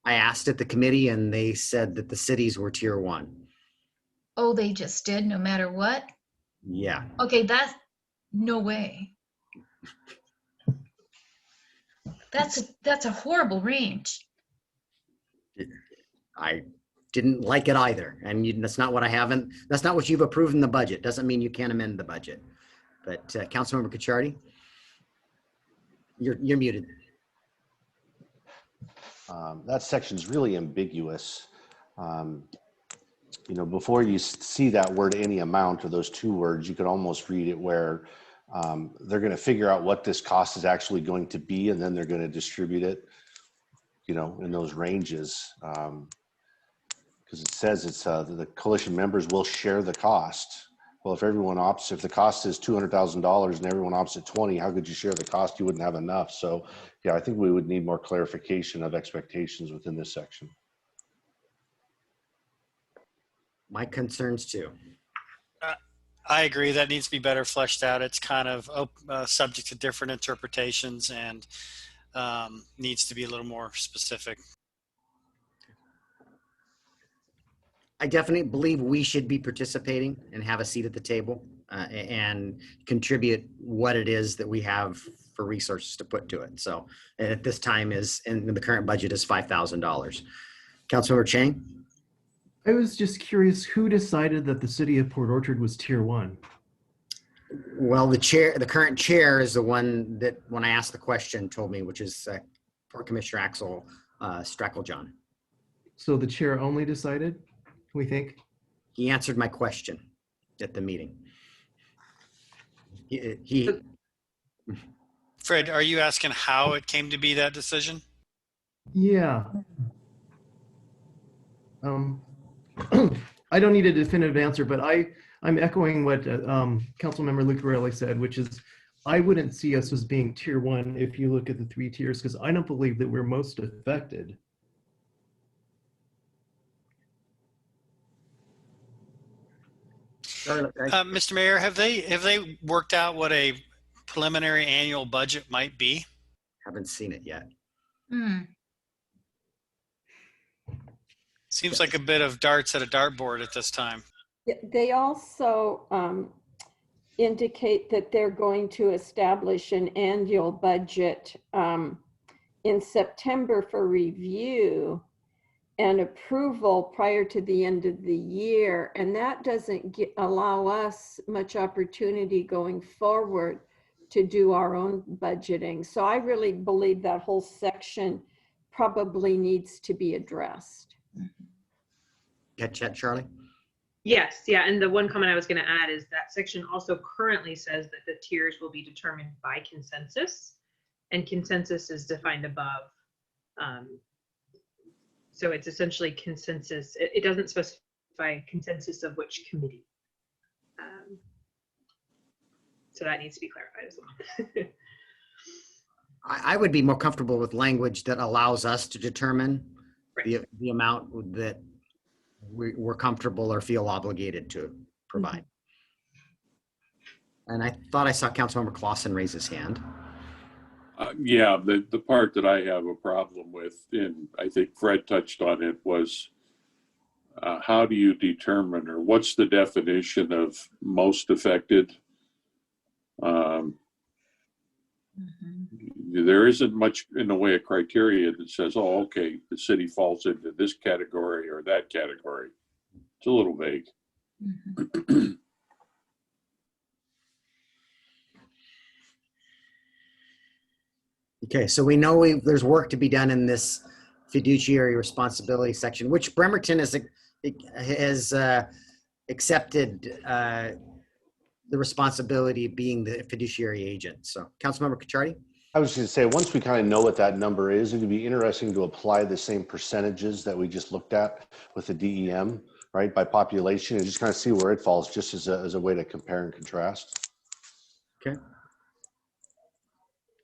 I asked at the committee and they said that the cities were tier 1. Oh, they just did, no matter what? Yeah. Okay, no way. That's a horrible range. I didn't like it either. And that's not what that's not what you've approved in the budget. Doesn't mean you can't amend the budget. But Councilmember Cacciardi, you're muted. That section's really ambiguous. Before you see that word "any amount" or those 2 words, you could almost read it where they're going to figure out what this cost is actually going to be, and then they're going to distribute it, in those ranges. Because it says the coalition members will share the cost. Well, if the cost is $200,000 and everyone opts at 20, how could you share the cost? You wouldn't have enough. So yeah, I think we would need more clarification of expectations within this section. My concerns too. I agree. That needs to be better fleshed out. It's kind of subject to different interpretations and needs to be a little more specific. I definitely believe we should be participating and have a seat at the table and contribute what it is that we have for resources to put to it. So at this time in the current budget is $5,000. Councilmember Chang? I was just curious, who decided that the city of Port Orchard was tier 1? Well, the current chair is the one that, when I asked the question, told me, which is Port Commissioner Axel Stracklejohn. So the chair only decided, we think? He answered my question at the meeting. He Fred, are you asking how it came to be that decision? Yeah. I don't need a definitive answer, but I'm echoing what Councilmember Lucarelli said, which is I wouldn't see us as being tier one if you look at the 3 tiers, because I don't believe that we're most affected. Mr. Mayor, have they worked out what a preliminary annual budget might be? haven't seen it yet. Hmm. Seems like a bit of darts at a dartboard at this time. They also indicate that they're going to establish an annual budget in September for review and approval prior to the end of the year. And that doesn't allow us much opportunity going forward to do our own budgeting. So I really believe that whole section probably needs to be addressed. Catch that, Charlie? Yes, yeah, and the one comment I was going to add is that section also currently says that the tiers will be determined by consensus, and consensus is defined above. So it's essentially consensus. It doesn't specify consensus of which committee. So that needs to be clarified as well. I would be more comfortable with language that allows us to determine Right. the amount that we're comfortable or feel obligated to provide. And I thought I saw Councilmember Clausen raise his hand. Yeah, the part that I have a problem with, and I think Fred touched on it, was how do you determine, or what's the definition of most affected? There isn't much in the way of criteria that says, oh, okay, the city falls into this category or that category. It's a little vague. Okay, so we know there's work to be done in this fiduciary responsibility section, which Bremerton has accepted the responsibility of being the fiduciary agent. So, Councilmember Cacciardi? I was going to say, once we kind of know what that number is, it would be interesting to apply the same percentages that we just looked at with the DEM, right, by population, and just kind of see where it falls, just as a way to compare and contrast. Okay.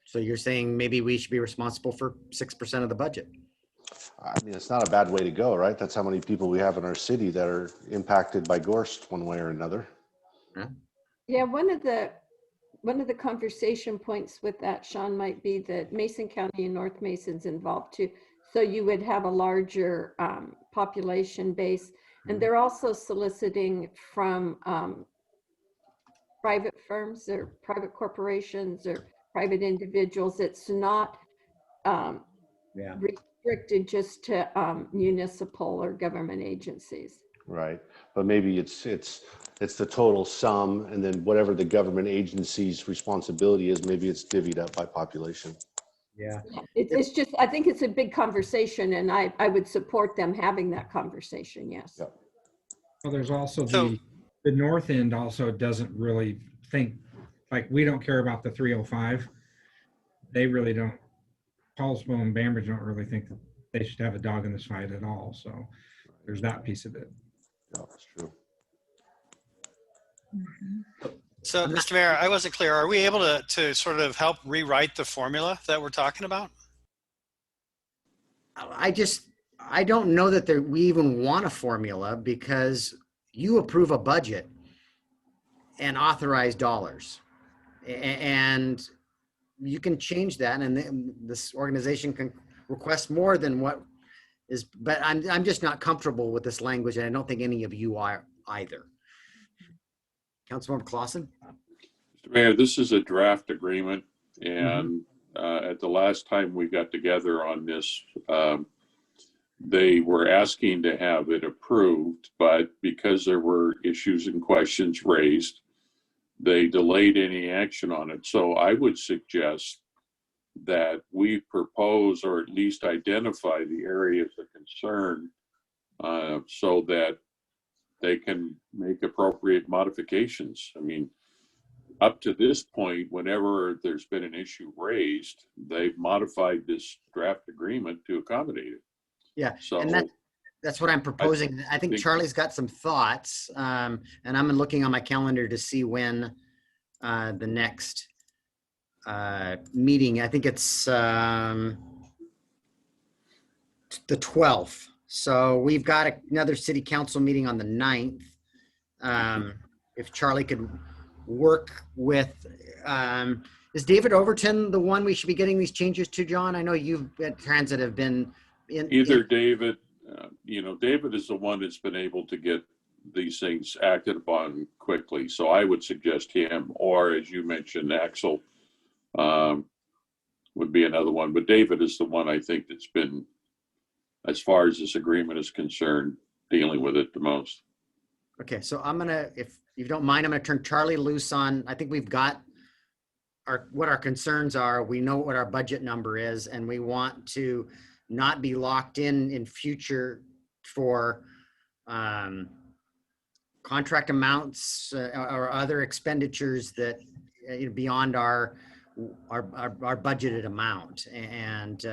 So you're saying maybe we should be responsible for 6% of the budget? I mean, it's not a bad way to go, right? That's how many people we have in our city that are impacted by Gorst one way or another. Yeah, one of the conversation points with that, Sean, might be that Mason County and North Mason's involved too. So you would have a larger population base. And they're also soliciting from private firms or private corporations or private individuals. It's not restricted just to municipal or government agencies. Right, but maybe it's the total sum, and then whatever the government agency's responsibility is, maybe it's divvied up by population. Yeah, it's just, I think it's a big conversation, and I would support them having that conversation. Yes. Yep. Well, there's also the north end also doesn't really think, like, we don't care about the 305. They really don't. Paulsville and Bainbridge don't really think that they should have a dog in this fight at all. So there's that piece of it. Yeah, that's true. So, Mr. Mayor, I wasn't clear. Are we able to sort of help rewrite the formula that we're talking about? I don't know that we even want a formula, because you approve a budget and authorize dollars, and you can change that, and then this organization can request more than what is, but I'm just not comfortable with this language, and I don't think any of you are either. Councilmember Clausen? Mr. Mayor, this is a draft agreement, and at the last time we got together on this, they were asking to have it approved, but because there were issues and questions raised, they delayed any action on it. So I would suggest that we propose, or at least identify, the areas of concern so that they can make appropriate modifications. I mean, up to this point, whenever there's been an issue raised, they've modified this draft agreement to accommodate it. Yeah, So and that's what I'm proposing. I think Charlie's got some thoughts, and I'm looking on my calendar to see when the next meeting. I think it's the 12th. So we've got another city council meeting on the 9th. If Charlie could work with, is David Overton the one we should be getting these changes to, John? I know you at Transit have been either David, David is the one that's been able to get these things acted upon quickly. So I would suggest him, or as you mentioned, Axel would be another one. But David is the one I think that's been, as far as this agreement is concerned, dealing with it the most. Okay, so I'm gonna, if you don't mind, I'm gonna turn Charlie loose on, I think we've got what our concerns are. We know what our budget number is, and we want to not be locked in future for contract amounts or other expenditures that beyond our budgeted amount. And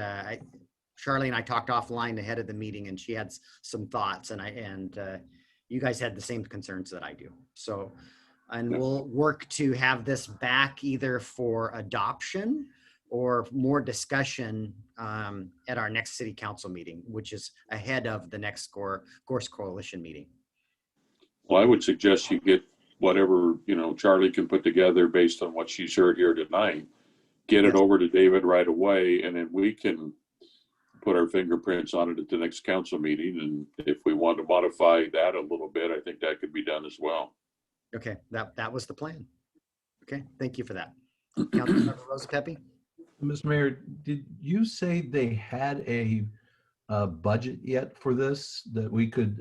Charlie and I talked offline ahead of the meeting, and she had some thoughts, and you guys had the same concerns that I do. So, and we'll work to have this back either for adoption or more discussion at our next city council meeting, which is ahead of the next Gorse Coalition meeting. Well, I would suggest you get whatever, Charlie can put together based on what she's heard here tonight, get it over to David right away, and then we can put our fingerprints on it at the next council meeting. And if we want to modify that a little bit, I think that could be done as well. Okay, that was the plan. Okay, thank you for that. Councilmember Rosapepe? Mr. Mayor, did you say they had a budget yet for this that we could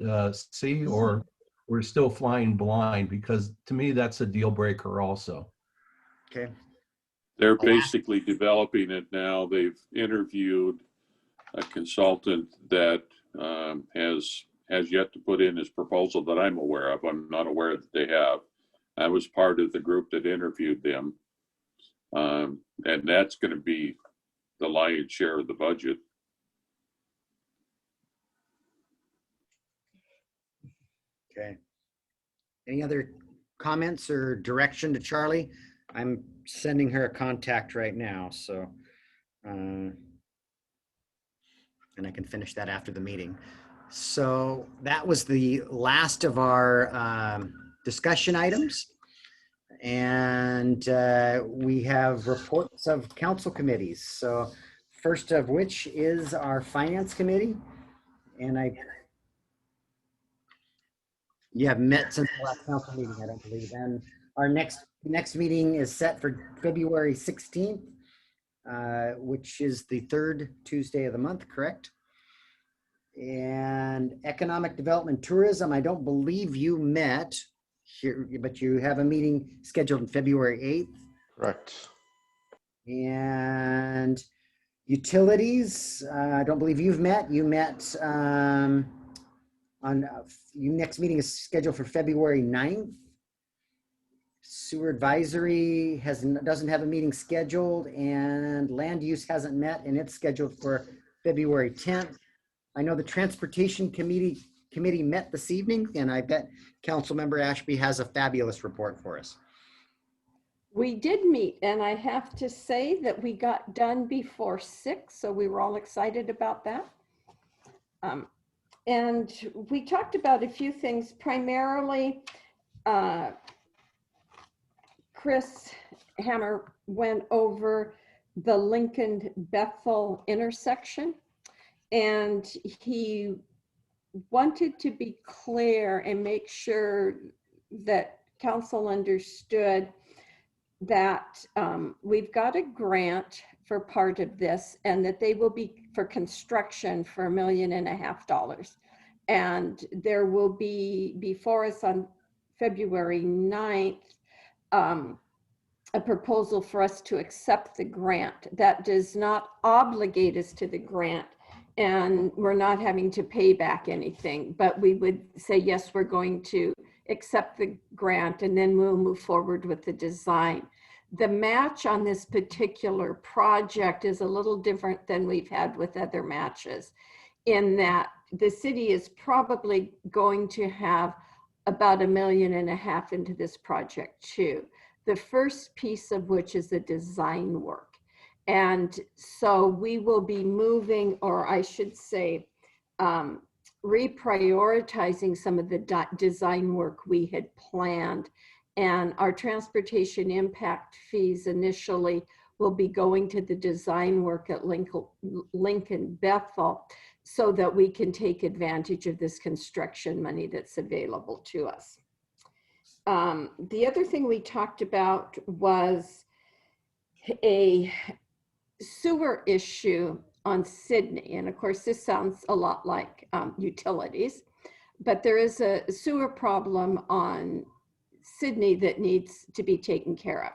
see, or we're still flying blind? Because to me, that's a deal breaker also. Okay. They're basically developing it now. They've interviewed a consultant that has yet to put in his proposal that I'm aware of. I'm not aware that they have. I was part of the group that interviewed them. And that's going to be the lion's share of the budget. Okay. Any other comments or direction to Charlie? I'm sending her a contact right now, so, and I can finish that after the meeting. So that was the last of our discussion items. And we have reports of council committees. So first of which is our finance committee. And you have met since the last council meeting, I don't believe. And our next meeting is set for February 16th, which is the third Tuesday of the month, correct? And economic development tourism, I don't believe you met here, but you have a meeting scheduled on February 8th. Correct. And utilities, I don't believe you've met. You met your next meeting is scheduled for February 9th. Sewer advisory doesn't have a meeting scheduled, and land use hasn't met, and it's scheduled for February 10th. I know the transportation committee met this evening, and I bet Councilmember Ashby has a fabulous report for us. We did meet, and I have to say that we got done before 6, so we were all excited about that. And we talked about a few things, primarily Chris Hammer went over the Lincoln-Bethel intersection, and he wanted to be clear and make sure that council understood that we've got a grant for part of this, and that they will be for construction for $1.5 million. And there will be before us on February 9th, a proposal for us to accept the grant. That does not obligate us to the grant. and we're not having to pay back anything, but we would say, yes, we're going to accept the grant and then we'll move forward with the design. The match on this particular project is a little different than we've had with other matches, in that the city is probably going to have about $1.5 million into this project too. The first piece of which is the design work. And so we will be moving, or I should say, reprioritizing some of the design work we had planned. And our transportation impact fees initially will be going to the design work at Lincoln Bethel, so that we can take advantage of this construction money that's available to us. The other thing we talked about was a sewer issue on Sydney. And of course, this sounds a lot like utilities, but there is a sewer problem on Sydney that needs to be taken care of.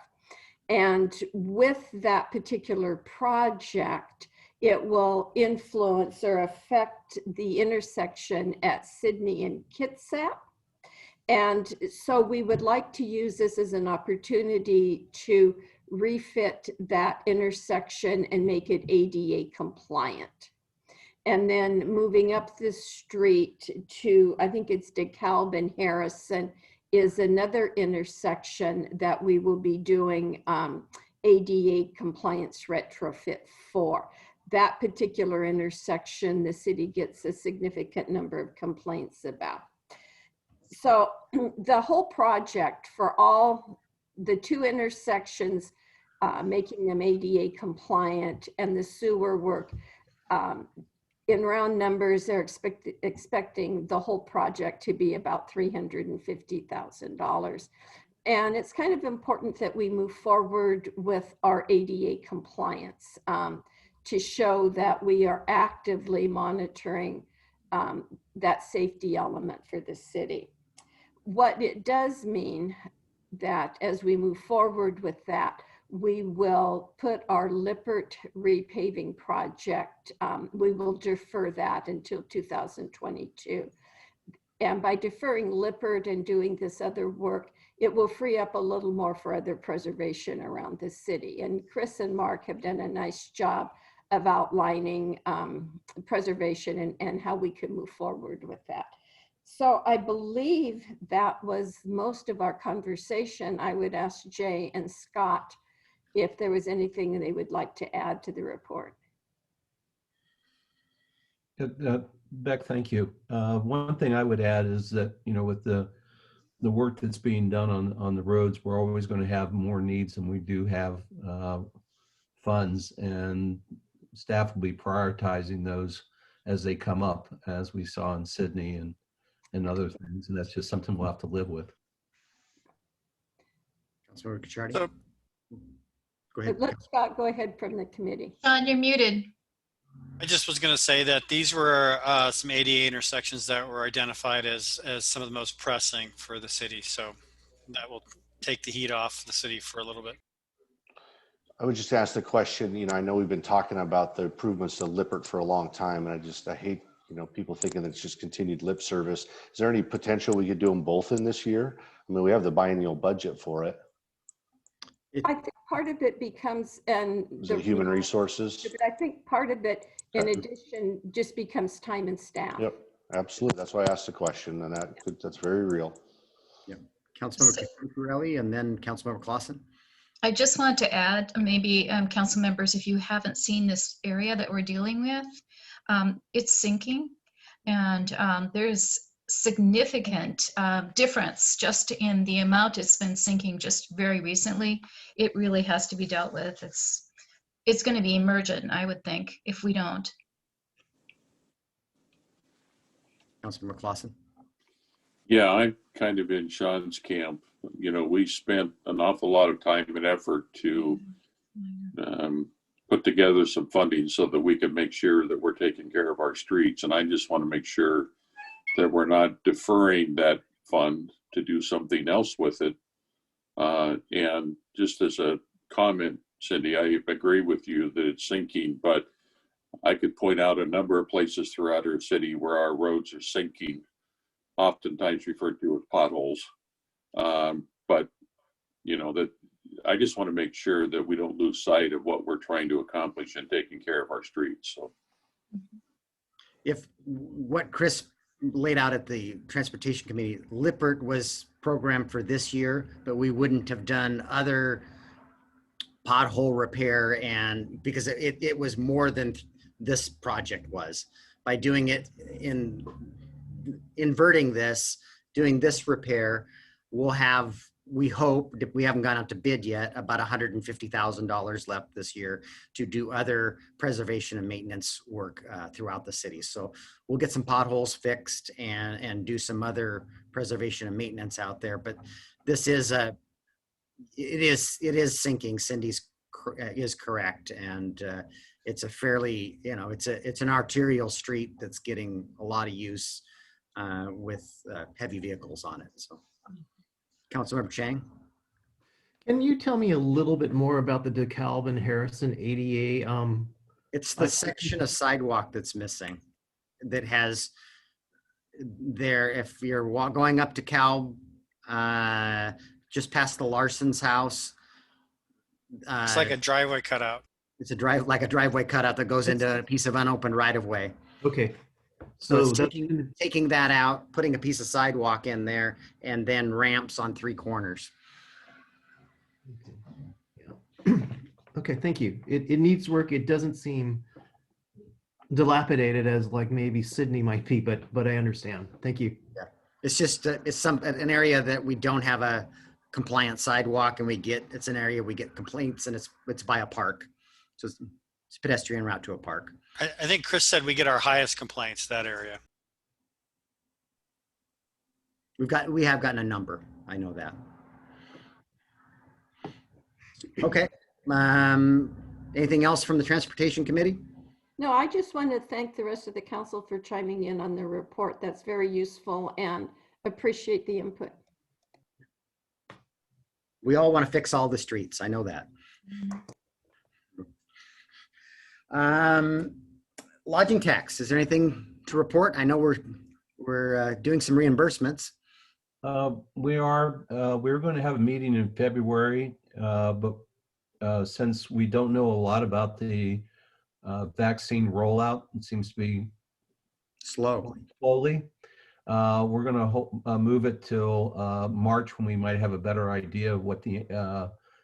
And with that particular project, it will influence or affect the intersection at Sydney and Kitsap. And so we would like to use this as an opportunity to refit that intersection and make it ADA compliant. And then moving up the street to, I think it's DeKalb and Harrison, is another intersection that we will be doing ADA compliance retrofit for. That particular intersection, the city gets a significant number of complaints about. So the whole project for all the 2 intersections, making them ADA compliant, and the sewer work, in round numbers, they're expecting the whole project to be about $350,000. And it's kind of important that we move forward with our ADA compliance to show that we are actively monitoring that safety element for the city. What it does mean that as we move forward with that, we will put our Lippert repaving project, we will defer that until 2022. And by deferring Lippert and doing this other work, it will free up a little more for other preservation around the city. And Chris and Mark have done a nice job of outlining preservation and how we can move forward with that. So I believe that was most of our conversation. I would ask Jay and Scott if there was anything they would like to add to the report. Beck, thank you. One thing I would add is that, you know, with the work that's being done on the roads, we're always going to have more needs than we do have funds, and staff will be prioritizing those as they come up, as we saw in Sydney and other things. And that's just something we'll have to live with. Councilmember Cacciardi. So, Go ahead. Let Scott go ahead from the committee. John, you're muted. I just was going to say that these were some ADA intersections that were identified as some of the most pressing for the city. So that will take the heat off the city for a little bit. I would just ask the question, you know, I know we've been talking about the improvements to Lippert for a long time, and I hate, you know, people thinking it's just continued lip service. Is there any potential we could do them both in this year? I mean, we have the biennial budget for it. I think part of it becomes, and Is it human resources? but I think part of it, in addition, just becomes time and staff. Yep, absolutely. That's why I asked the question, and that's very real. Yep. Councilmember Cacciarelli and then Councilmember Clausen. I just wanted to add, maybe council members, if you haven't seen this area that we're dealing with, it's sinking, and there's significant difference just in the amount it's been sinking just very recently. It really has to be dealt with. It's going to be emergent, I would think, if we don't. Councilmember Clausen. Yeah, I'm kind of in Sean's camp. You know, we spent an awful lot of time and effort to put together some funding so that we can make sure that we're taking care of our streets. And I just want to make sure that we're not deferring that fund to do something else with it. And just as a comment, Cindy, I agree with you that it's sinking, but I could point out a number of places throughout our city where our roads are sinking, oftentimes referred to as potholes. But you know, that I just want to make sure that we don't lose sight of what we're trying to accomplish in taking care of our streets. So If what Chris laid out at the Transportation Committee, Lippert was programmed for this year, but we wouldn't have done other pothole repair, and because it was more than this project was. By doing it in inverting this, doing this repair, we'll have, we hope, we haven't gone out to bid yet, about $150,000 left this year to do other preservation and maintenance work throughout the city. So we'll get some potholes fixed and do some other preservation and maintenance out there. But this is it is sinking. Cindy's is correct, and it's a fairly, you know, it's an arterial street that's getting a lot of use with heavy vehicles on it. So, Councilmember Chang. Can you tell me a little bit more about the DeKalb and Harrison ADA? It's the section of sidewalk that's missing. That has there, if you're going up to DeKalb, just past the Larson's house. It's like a driveway cutout. It's like a driveway cutout that goes into a piece of unopened right of way. Okay. So So it's taking that out, putting a piece of sidewalk in there, and then ramps on 3 corners. okay, thank you. It needs work. It doesn't seem dilapidated as like maybe Sydney might be, but I understand. Thank you. Yeah, it's just it's an area that we don't have a compliant sidewalk, and it's an area we get complaints, and it's by a park, so it's a pedestrian route to a park. I think Chris said we get our highest complaints, that area. We have gotten a number. I know that. Okay. Anything else from the Transportation Committee? No, I just want to thank the rest of the council for chiming in on the report. That's very useful and appreciate the input. We all want to fix all the streets. I know that. Lodging tax. Is there anything to report? I know we're doing some reimbursements. We're going to have a meeting in February, but since we don't know a lot about the vaccine rollout, it seems to be slowly. We're going to move it till March, when we might have a better idea of what the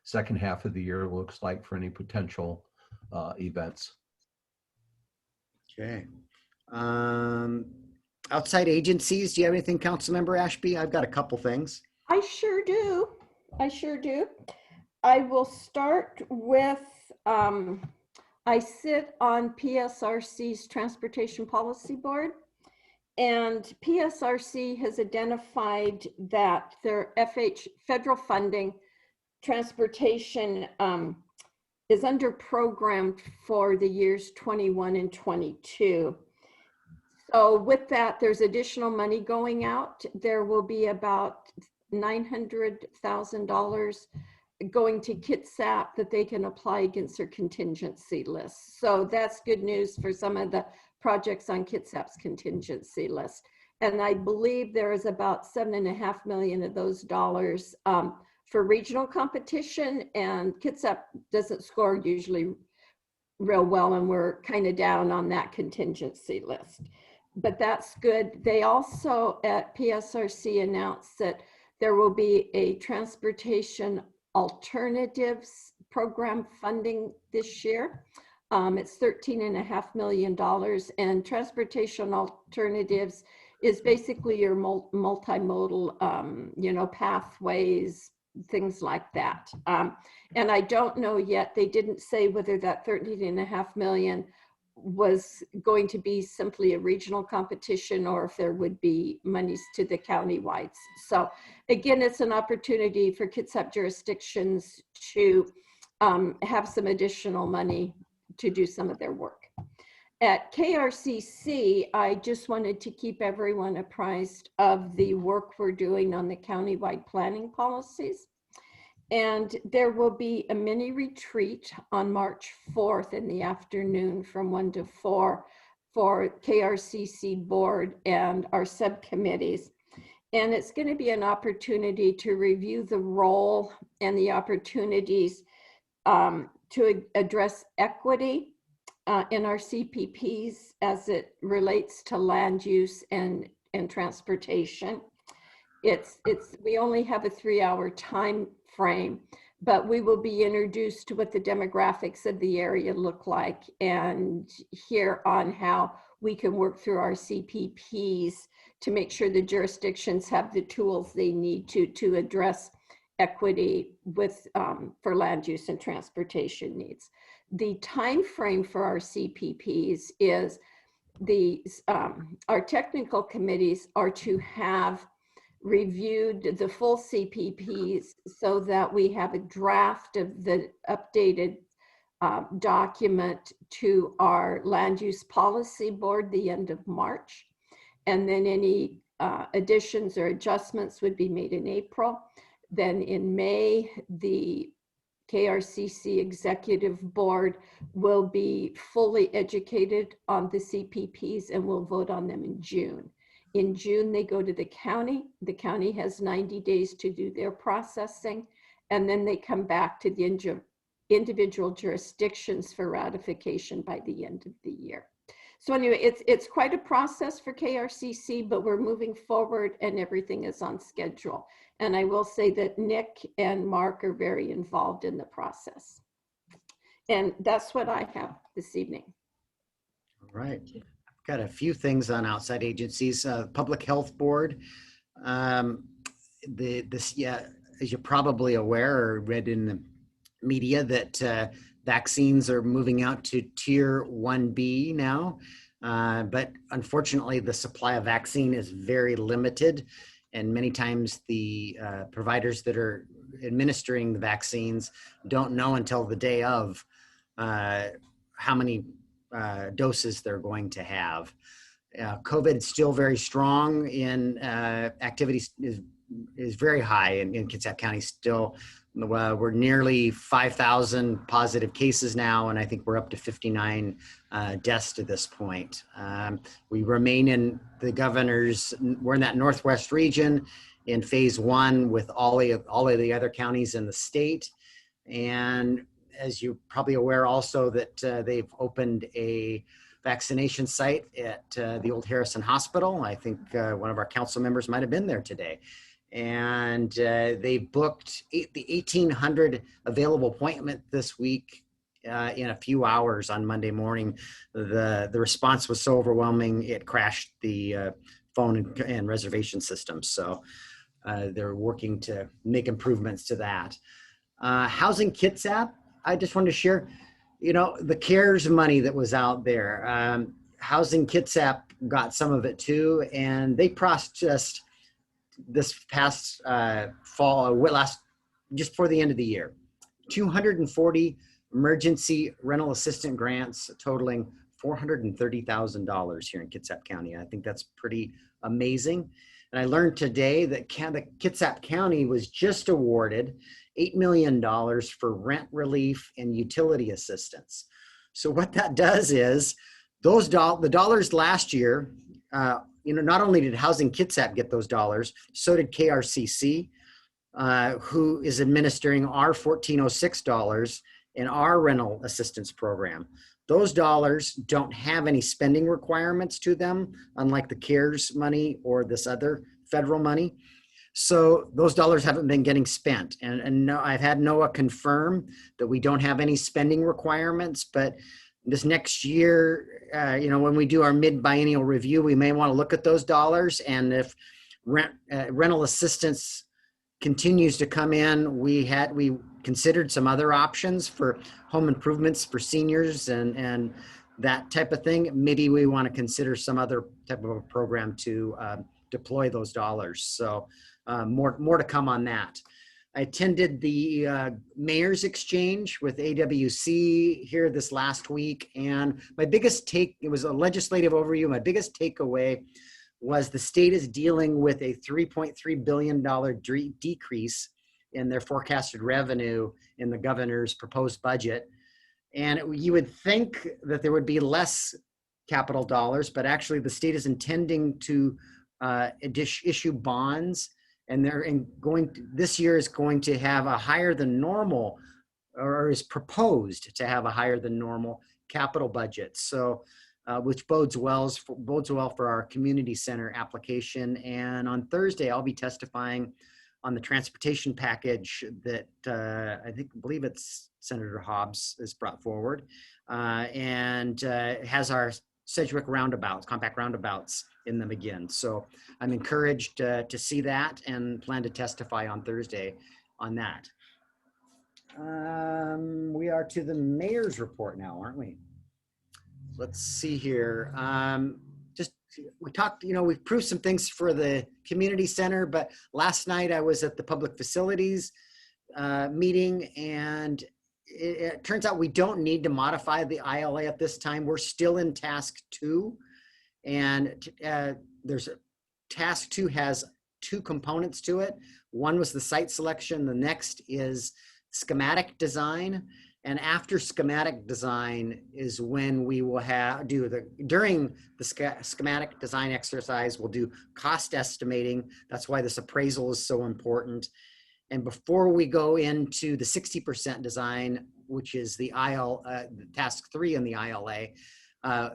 second half of the year looks like for any potential events. Okay. Outside agencies, do you have anything, Councilmember Ashby? I've got a couple things. I sure do. I will start with, I sit on PSRC's Transportation Policy Board, and PSRC has identified that their federal funding transportation is under programmed for the years 21 and 22. So with that, there's additional money going out. There will be about $900,000 going to Kitsap that they can apply against their contingency list. So that's good news for some of the projects on Kitsap's contingency list. And I believe there is about $7.5 million of those dollars for regional competition, and Kitsap doesn't score usually real well, and we're kind of down on that contingency list. But that's good. They also at PSRC announced that there will be a transportation alternatives program funding this year. It's $13.5 million, and transportation alternatives is basically your multimodal, pathways, things like that. And I don't know yet, they didn't say whether that $13.5 million was going to be simply a regional competition or if there would be monies to the county-wides. So again, it's an opportunity for Kitsap jurisdictions to have some additional money to do some of their work. At KRCC, I just wanted to keep everyone apprised of the work we're doing on the countywide planning policies. And there will be a mini retreat on March 4th in the afternoon from 1 to 4 for KRCC board and our subcommittees. And it's going to be an opportunity to review the role and the opportunities to address equity in our CPPs as it relates to land use and transportation. We only have a 3-hour time frame, but we will be introduced to what the demographics of the area look like and hear on how we can work through our CPPs to make sure the jurisdictions have the tools they need to address equity with for land use and transportation needs. The time frame for our CPPs is our technical committees are to have reviewed the full CPPs so that we have a draft of the updated document to our land use policy board the end of March. And then any additions or adjustments would be made in April. Then in May, the KRCC Executive Board will be fully educated on the CPPs and will vote on them in June. In June, they go to the county. The county has 90 days to do their processing, and then they come back to the individual jurisdictions for ratification by the end of the year. So anyway, it's quite a process for KRCC, but we're moving forward and everything is on schedule. And I will say that Nick and Mark are very involved in the process. And that's what I have this evening. All right. I've got a few things on outside agencies. Public Health Board. As you're probably aware or read in the media, that vaccines are moving out to Tier 1B now. But unfortunately, the supply of vaccine is very limited. And many times the providers that are administering the vaccines don't know until the day of how many doses they're going to have. COVID is still very strong in activities is very high in Kitsap County still. We're nearly 5,000 positive cases now, and I think we're up to 59 deaths to this point. We remain in the governor's, we're in that Northwest region in phase 1 with all of the other counties in the state. And as you're probably aware also that they've opened a vaccination site at the old Harrison Hospital. I think one of our council members might have been there today. And they booked the 1,800 available appointment this week in a few hours on Monday morning. The response was so overwhelming, it crashed the phone and reservation systems. So they're working to make improvements to that. Housing Kitsap, I just wanted to share, the CARES money that was out there. Housing Kitsap got some of it too, and they processed this past just before the end of the year, 240 emergency rental assistant grants totaling $430,000 here in Kitsap County. I think that's pretty amazing. And I learned today that Kitsap County was just awarded $8 million for rent relief and utility assistance. So what that does is the dollars last year, not only did Housing Kitsap get those dollars, so did KRCC, who is administering our $1,406 in our rental assistance program. Those dollars don't have any spending requirements to them, unlike the CARES money or this other federal money. So those dollars haven't been getting spent. And no, I've had NOAA confirm that we don't have any spending requirements, but this next year, when we do our mid-biennial review, we may want to look at those dollars. And if rental assistance continues to come in, we considered some other options for home improvements for seniors and that type of thing. Maybe we want to consider some other type of a program to deploy those dollars. So more to come on that. I attended the Mayor's Exchange with AWC here this last week, and it was a legislative overview. My biggest takeaway was the state is dealing with a $3.3 billion decrease in their forecasted revenue in the governor's proposed budget. And you would think that there would be less capital dollars, but actually the state is intending to issue bonds, and this year is going to have a higher than normal, or is proposed to have a higher than normal capital budget. So, which bodes well for our community center application. And on Thursday, I'll be testifying on the transportation package that I believe it's Senator Hobbs has brought forward, and has our Sedgwick roundabouts, compact roundabouts in them again. So I'm encouraged to see that and plan to testify on Thursday on that. We are to the mayor's report now, aren't we? Let's see here. We talked, we've proved some things for the community center, but last night I was at the public facilities meeting, and it turns out we don't need to modify the ILA at this time. We're still in task 2, and task 2 has 2 components to it. One was the site selection. The next is schematic design. And after schematic design is when we will during the schematic design exercise, we'll do cost estimating. That's why this appraisal is so important. And before we go into the 60% design, which is the task 3 in the ILA,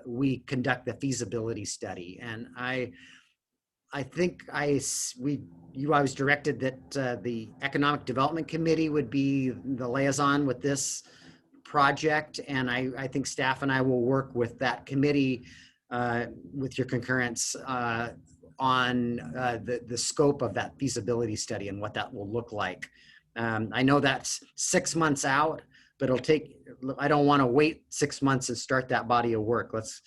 we conduct the feasibility study. And I was directed that the Economic Development Committee would be the liaison with this project, and I think staff and I will work with that committee with your concurrence on the scope of that feasibility study and what that will look like. I know that's 6 months out, but I don't want to wait 6 months and start that body of work. Let's,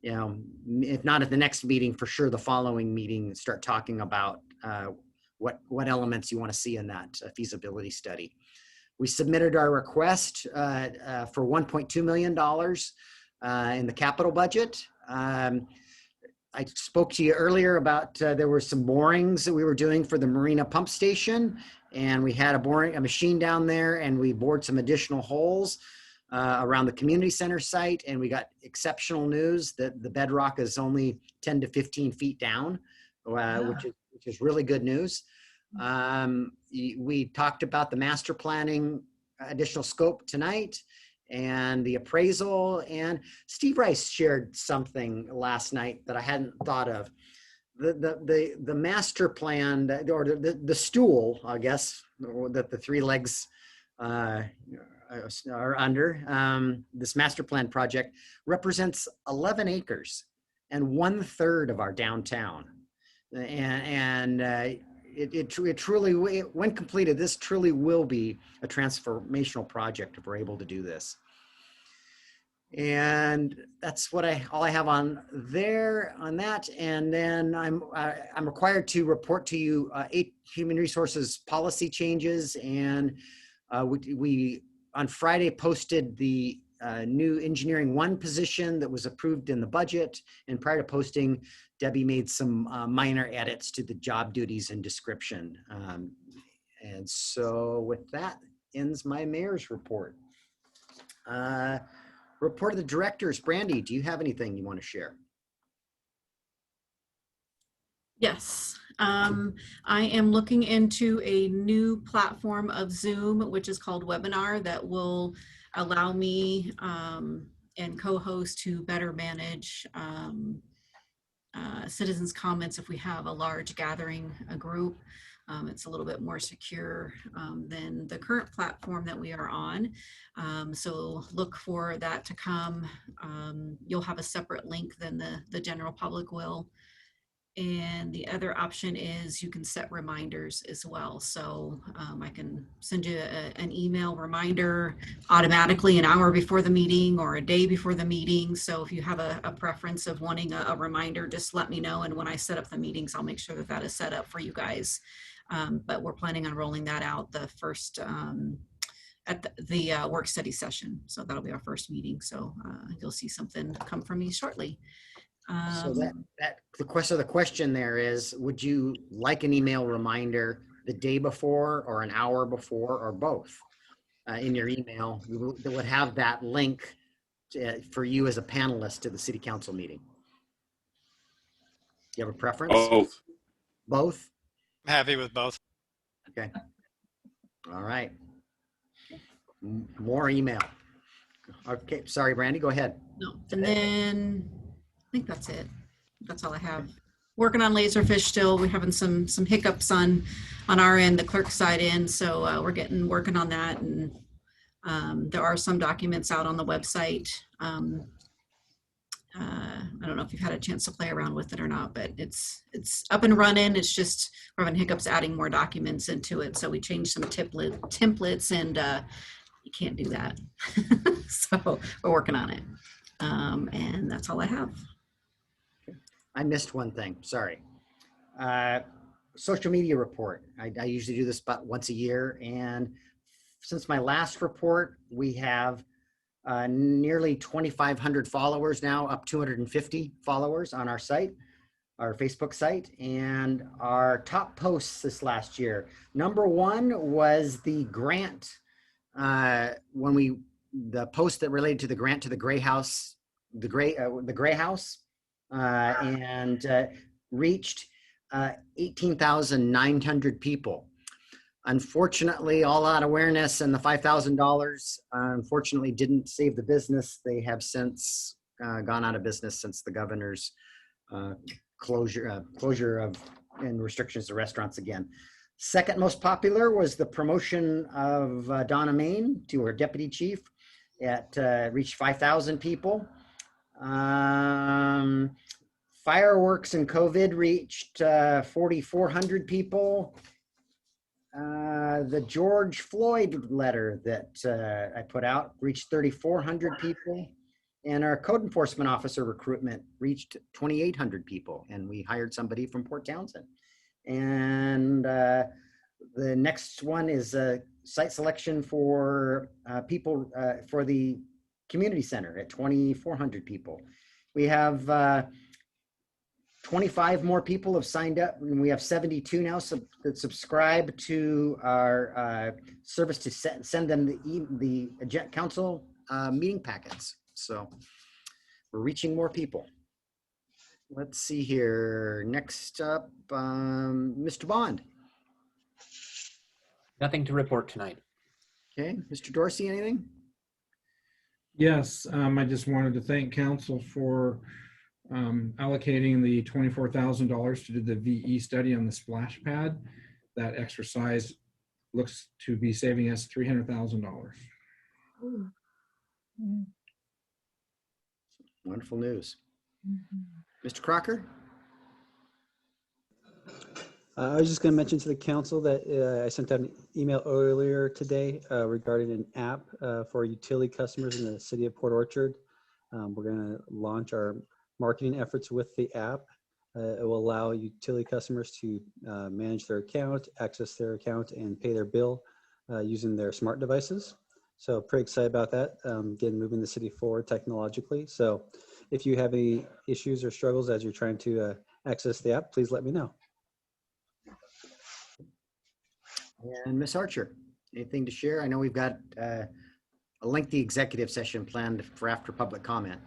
if not at the next meeting, for sure the following meeting, start talking about what elements you want to see in that feasibility study. We submitted our request for $1.2 million in the capital budget. I spoke to you earlier about there were some borings that we were doing for the Marina pump station, and we had a machine down there, and we bored some additional holes around the community center site, and we got exceptional news that the bedrock is only 10 to 15 feet down, which is really good news. We talked about the master planning additional scope tonight and the appraisal, and Steve Rice shared something last night that I hadn't thought of. The master plan, or the stool, I guess, that the 3 legs are under, this master plan project represents 11 acres and 1/3 of our downtown. And it truly, when completed, this truly will be a transformational project if we're able to do this. And that's what all I have on that. And then I'm required to report to you 8 human resources policy changes. And we on Friday posted the new engineering 1 position that was approved in the budget. And prior to posting, Debbie made some minor edits to the job duties and description. And so with that ends my mayor's report. Report of the directors. Brandy, do you have anything you want to share? Yes. I am looking into a new platform of Zoom, which is called Webinar, that will allow me and co-host to better manage citizens' comments if we have a large gathering, a group. It's a little bit more secure than the current platform that we are on. So look for that to come. You'll have a separate link than the general public will. And the other option is you can set reminders as well. So I can send you an email reminder automatically an hour before the meeting or a day before the meeting. So if you have a preference of wanting a reminder, just let me know. And when I set up the meetings, I'll make sure that that is set up for you guys. But we're planning on rolling that out the first at the work study session. So that'll be our first meeting. So you'll see something come from me shortly. So the question there is, would you like an email reminder the day before or an hour before or both in your email. That would have that link for you as a panelist to the city council meeting. Do you have a preference? Both. Both? I'm happy with both. Okay. All right. More email. Okay, sorry, Brandy, go ahead. No, and then I think that's it. That's all I have. Working on Laserfish still. We're having some hiccups on our end, the clerk side end. So we're working on that, and there are some documents out on the website. I don't know if you've had a chance to play around with it or not, but it's up and running. It's just we're having hiccups adding more documents into it. So we changed some templates, and you can't do that. So we're working on it. And that's all I have. I missed one thing, sorry. Social media report. I usually do this about once a year, and since my last report, we have nearly 2,500 followers now, up 250 followers on our site, our Facebook site, and our top posts this last year. Number one was the grant, the post that related to the grant to the Gray House, the Gray House, and reached 18,900 people. Unfortunately, all that awareness and the $5,000 unfortunately didn't save the business. They have since gone out of business since the governor's closure of and restrictions to restaurants again. Second most popular was the promotion of Donna Main to her deputy chief. It reached 5,000 people. Fireworks and COVID reached 4,400 people. The George Floyd letter that I put out reached 3,400 people. And our code enforcement officer recruitment reached 2,800 people. And we hired somebody from Port Townsend. And the next one is site selection for people for the community center at 2,400 people. We have 25 more people have signed up, and we have 72 now that subscribe to our service to send them the council meeting packets. So we're reaching more people. Let's see here. Next up, Mr. Bond. Nothing to report tonight. Okay, Mr. Dorsey, anything? Yes, I just wanted to thank council for allocating the $24,000 to do the VE study on the splash pad. That exercise looks to be saving us $300,000. Wonderful news. Mr. Crocker? I was just going to mention to the council that I sent out an email earlier today regarding an app for utility customers in the city of Port Orchard. We're going to launch our marketing efforts with the app. It will allow utility customers to manage their account, access their account, and pay their bill using their smart devices. So pretty excited about that, again, moving the city forward technologically. So if you have any issues or struggles as you're trying to access the app, please let me know. And Ms. Archer, anything to share? I know we've got a lengthy executive session planned for after public comment.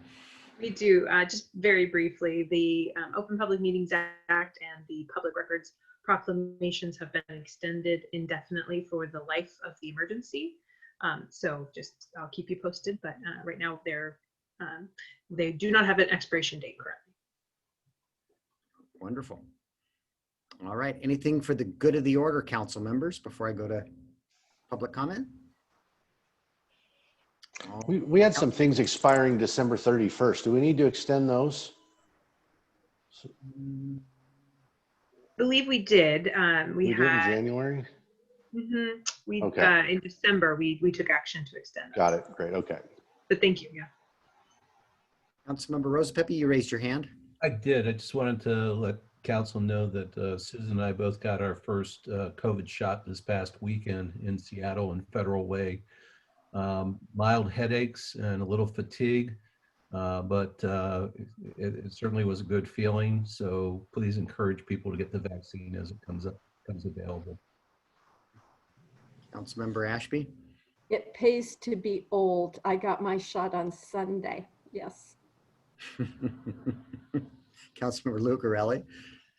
We do. Just very briefly, the Open Public Meetings Act and the Public Records proclamations have been extended indefinitely for the life of the emergency. So just I'll keep you posted, but right now they do not have an expiration date currently. Wonderful. All right. Anything for the good of the order, council members, before I go to public comment? We had some things expiring December 31st. Do we need to extend those? I believe we did. We did had in January? We Okay. in December we took action to extend those. Got it. Great. Okay. But thank you. Yeah. Councilmember Rosepepe, you raised your hand. I did. I just wanted to let council know that Susan and I both got our first COVID shot this past weekend in Seattle in Federal Way. Mild headaches and a little fatigue, but it certainly was a good feeling. So please encourage people to get the vaccine as it comes available. Councilmember Ashby? It pays to be old. I got my shot on Sunday. Yes. Councilmember Lucarelli?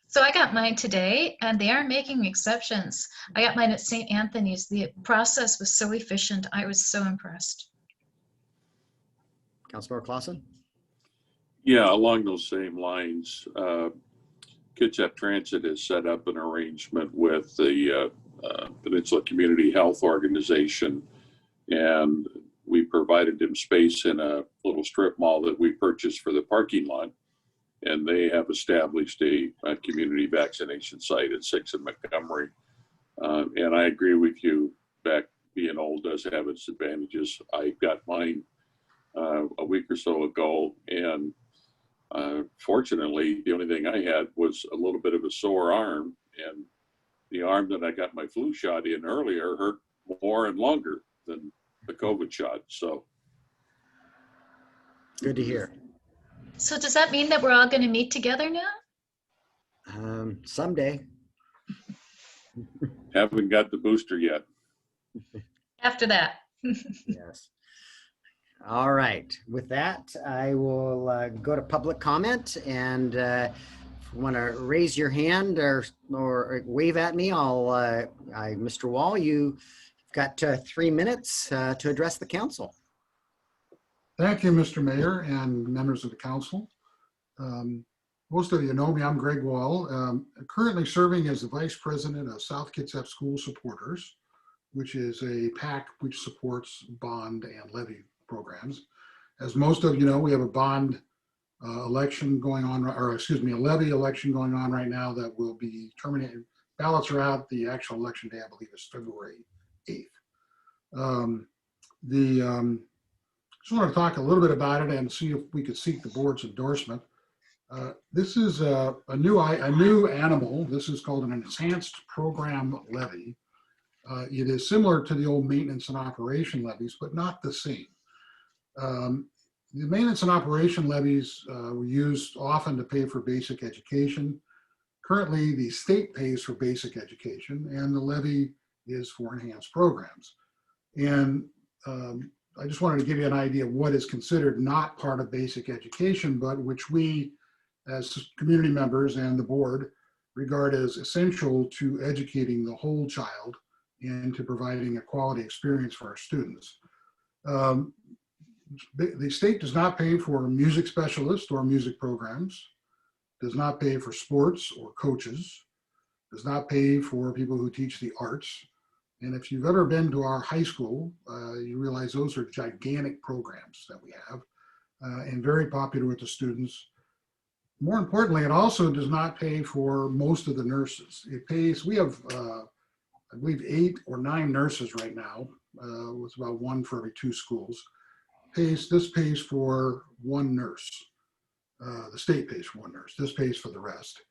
So I got mine today, and they are making exceptions. I got mine at St. Anthony's. The process was so efficient. I was so impressed. Councilmember Clausen? Yeah, along those same lines, Kitsap Transit has set up an arrangement with the Peninsula Community Health Organization, and we provided them space in a little strip mall that we purchased for the parking lot. And they have established a community vaccination site at 6 in Montgomery. And I agree with you, back being old does have its advantages. I got mine a week or so ago, and fortunately, the only thing I had was a little bit of a sore arm, and the arm that I got my flu shot in earlier hurt more and longer than the COVID shot. So Good to hear. So does that mean that we're all going to meet together now? Someday. haven't got the booster yet. After that. Yes. All right. With that, I will go to public comment, and if you want to raise your hand or wave at me, Mr. Wall, you've got 3 minutes to address the council. Thank you, Mr. Mayor and members of the council. Most of you know me, I'm Greg Wall, currently serving as the Vice President of South Kitsap School Supporters, which is a PAC which supports bond and levy programs. As most of you know, we have a bond election going on, or excuse me, a levy election going on right now that will be terminated. Ballots are out. The actual election day, I believe, is February 8th. Just want to talk a little bit about it and see if we could seek the board's endorsement. This is a new animal. This is called an enhanced program levy. It is similar to the old maintenance and operation levies, but not the same. The maintenance and operation levies were used often to pay for basic education. Currently, the state pays for basic education, and the levy is for enhanced programs. And I just wanted to give you an idea of what is considered not part of basic education, but which we, as community members and the board, regard as essential to educating the whole child and to providing a quality experience for our students. The state does not pay for music specialists or music programs, does not pay for sports or coaches, does not pay for people who teach the arts. And if you've ever been to our high school, you realize those are gigantic programs that we have and very popular with the students. More importantly, it also does not pay for most of the nurses. It pays, we have, I believe, 8 or 9 nurses right now, with about 1 for every 2 schools. This pays for 1 nurse. The state pays for 1 nurse. This pays for the rest.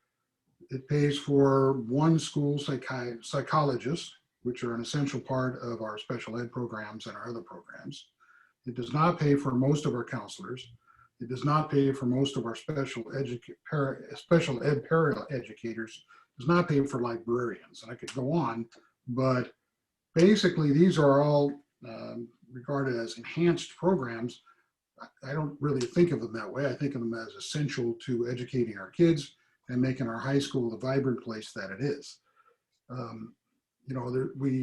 It pays for 1 school psychologist, which are an essential part of our special ed programs and our other programs. It does not pay for most of our counselors. It does not pay for most of our special ed paraeducators. It does not pay for librarians. And I could go on, but basically these are all regarded as enhanced programs. I don't really think of them that way. I think of them as essential to educating our kids and making our high school the vibrant place that it is. You know,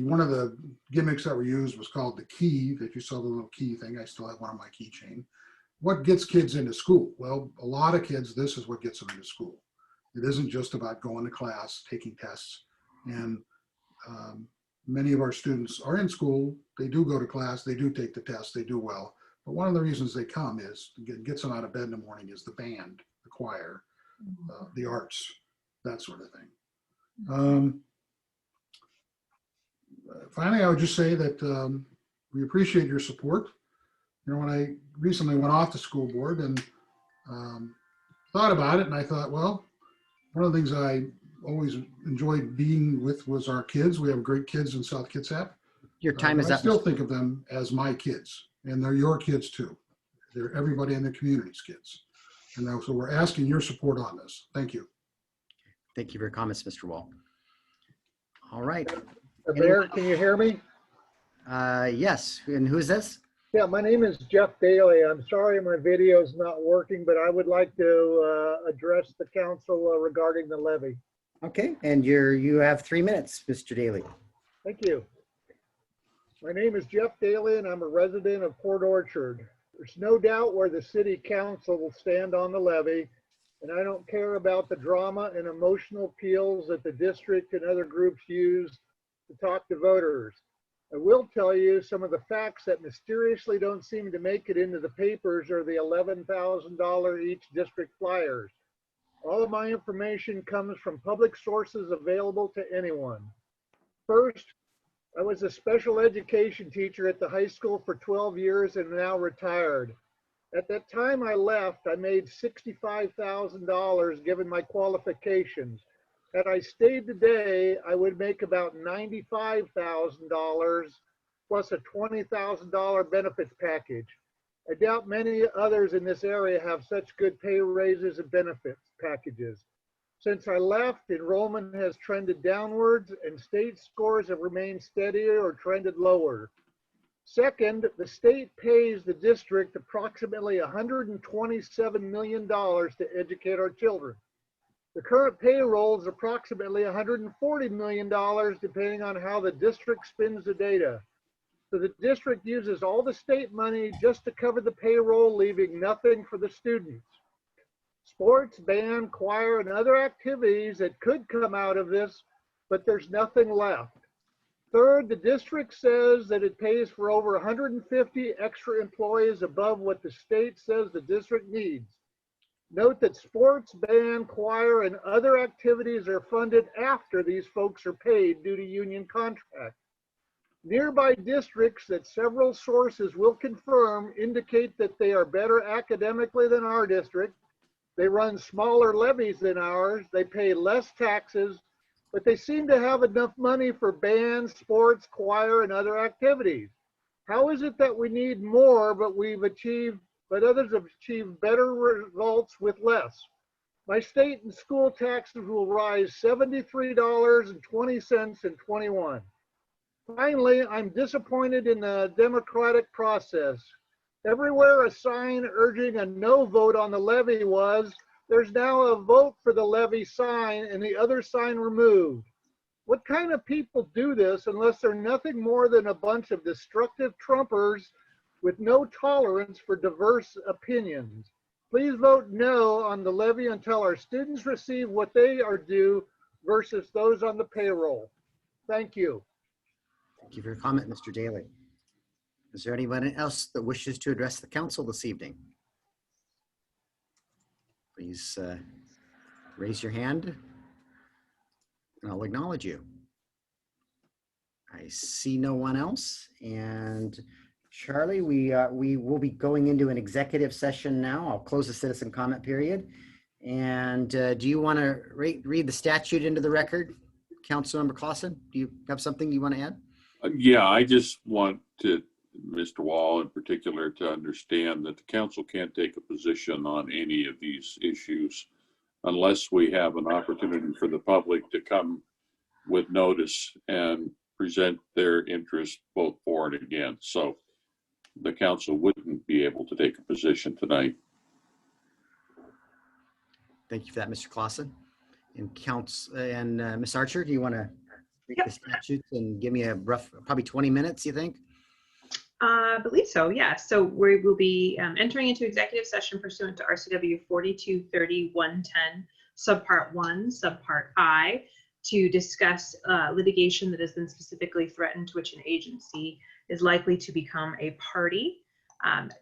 one of the gimmicks that were used was called the key, that you saw the little key thing. I still have one on my keychain. What gets kids into school? Well, a lot of kids, this is what gets them into school. It isn't just about going to class, taking tests. And many of our students are in school. They do go to class. They do take the tests. They do well. But one of the reasons they come is, gets them out of bed in the morning, is the band, the choir, the arts, that sort of thing. Finally, I would just say that we appreciate your support. You know, when I recently went off the school board and thought about it, and I thought, well, one of the things I always enjoyed being with was our kids. We have great kids in South Kitsap. Your time is up. I still think of them as my kids, and they're your kids too. They're everybody in the community's kids. And so we're asking your support on this. Thank you. Thank you for your comments, Mr. Wall. All right. Mayor, can you hear me? Yes, and who's this? Yeah, my name is Jeff Daly. I'm sorry my video is not working, but I would like to address the council regarding the levy. Okay, and you have 3 minutes, Mr. Daly. Thank you. My name is Jeff Daly and I'm a resident of Port Orchard. There's no doubt where the city council will stand on the levy, and I don't care about the drama and emotional appeals that the district and other groups use to talk to voters. I will tell you some of the facts that mysteriously don't seem to make it into the papers are the $11,000 each district flyers. All of my information comes from public sources available to anyone. First, I was a special education teacher at the high school for 12 years and now retired. At that time I left, I made $65,000 given my qualifications. Had I stayed today, I would make about $95,000 plus a $20,000 benefits package. I doubt many others in this area have such good pay raises and benefits packages. Since I left, enrollment has trended downwards and state scores have remained steady or trended lower. Second, the state pays the district approximately $127 million to educate our children. The current payroll is approximately $140 million depending on how the district spends the data. So the district uses all the state money just to cover the payroll, leaving nothing for the students. Sports, band, choir, and other activities that could come out of this, but there's nothing left. Third, the district says that it pays for over 150 extra employees above what the state says the district needs. Note that sports, band, choir, and other activities are funded after these folks are paid due to union contract. Nearby districts that several sources will confirm indicate that they are better academically than our district. They run smaller levies than ours. They pay less taxes, but they seem to have enough money for bands, sports, choir, and other activities. How is it that we need more, but others have achieved better results with less? My state and school taxes will rise $73.20 in 21. Finally, I'm disappointed in the democratic process. Everywhere a sign urging a no vote on the levy was, there's now a vote for the levy sign and the other sign removed. What kind of people do this unless they're nothing more than a bunch of destructive Trumpers with no tolerance for diverse opinions? Please vote no on the levy until our students receive what they are due versus those on the payroll. Thank you. Thank you for your comment, Mr. Daly. Is there anyone else that wishes to address the council this evening? Please raise your hand and I'll acknowledge you. I see no one else. And Charlie, we will be going into an executive session now. I'll close the citizen comment period. And do you want to read the statute into the record? Councilmember Clausen, do you have something you want to add? Yeah, I just want to, Mr. Wall in particular, to understand that the council can't take a position on any of these issues unless we have an opportunity for the public to come with notice and present their interest both for and against. So the council wouldn't be able to take a position tonight. Thank you for that, Mr. Clausen. And Ms. Archer, do you want to read the statutes and give me a rough, probably 20 minutes, you think? I believe so, yeah. So we will be entering into executive session pursuant to RCW 4230-110, subpart 1, subpart I, to discuss litigation that has been specifically threatened to which an agency is likely to become a party,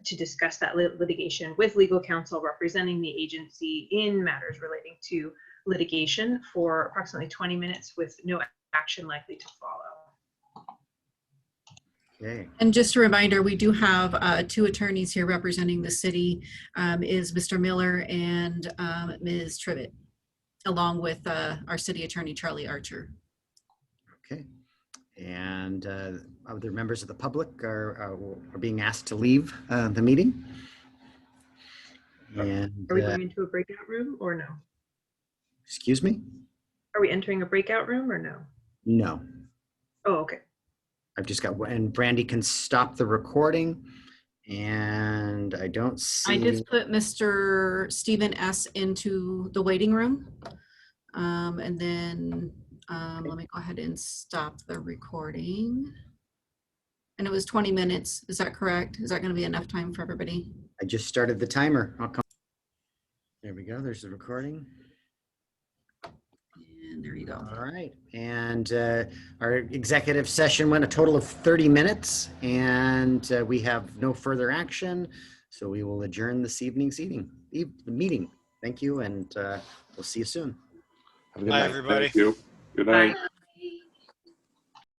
to discuss that litigation with legal counsel representing the agency in matters relating to litigation for approximately 20 minutes with no action likely to follow. Okay. And just a reminder, we do have two attorneys here representing the city, is Mr. Miller and Ms. Trivet, along with our city attorney, Charlie Archer. Okay. And other members of the public are being asked to leave the meeting. And Are we going into a breakout room or no? Excuse me? Are we entering a breakout room or no? No. Oh, okay. I've just got, and Brandy can stop the recording. And I don't see. I just put Mr. Stephen S. into the waiting room. And then let me go ahead and stop the recording. And it was 20 minutes. Is that correct? Is that going to be enough time for everybody? I just started the timer. I'll come. There we go. There's the recording. And there you go. All right. And our executive session went a total of 30 minutes, and we have no further action. So we will adjourn this evening's meeting. Thank you, and we'll see you soon. Have a good Bye, night. everybody. Thank you. Good night.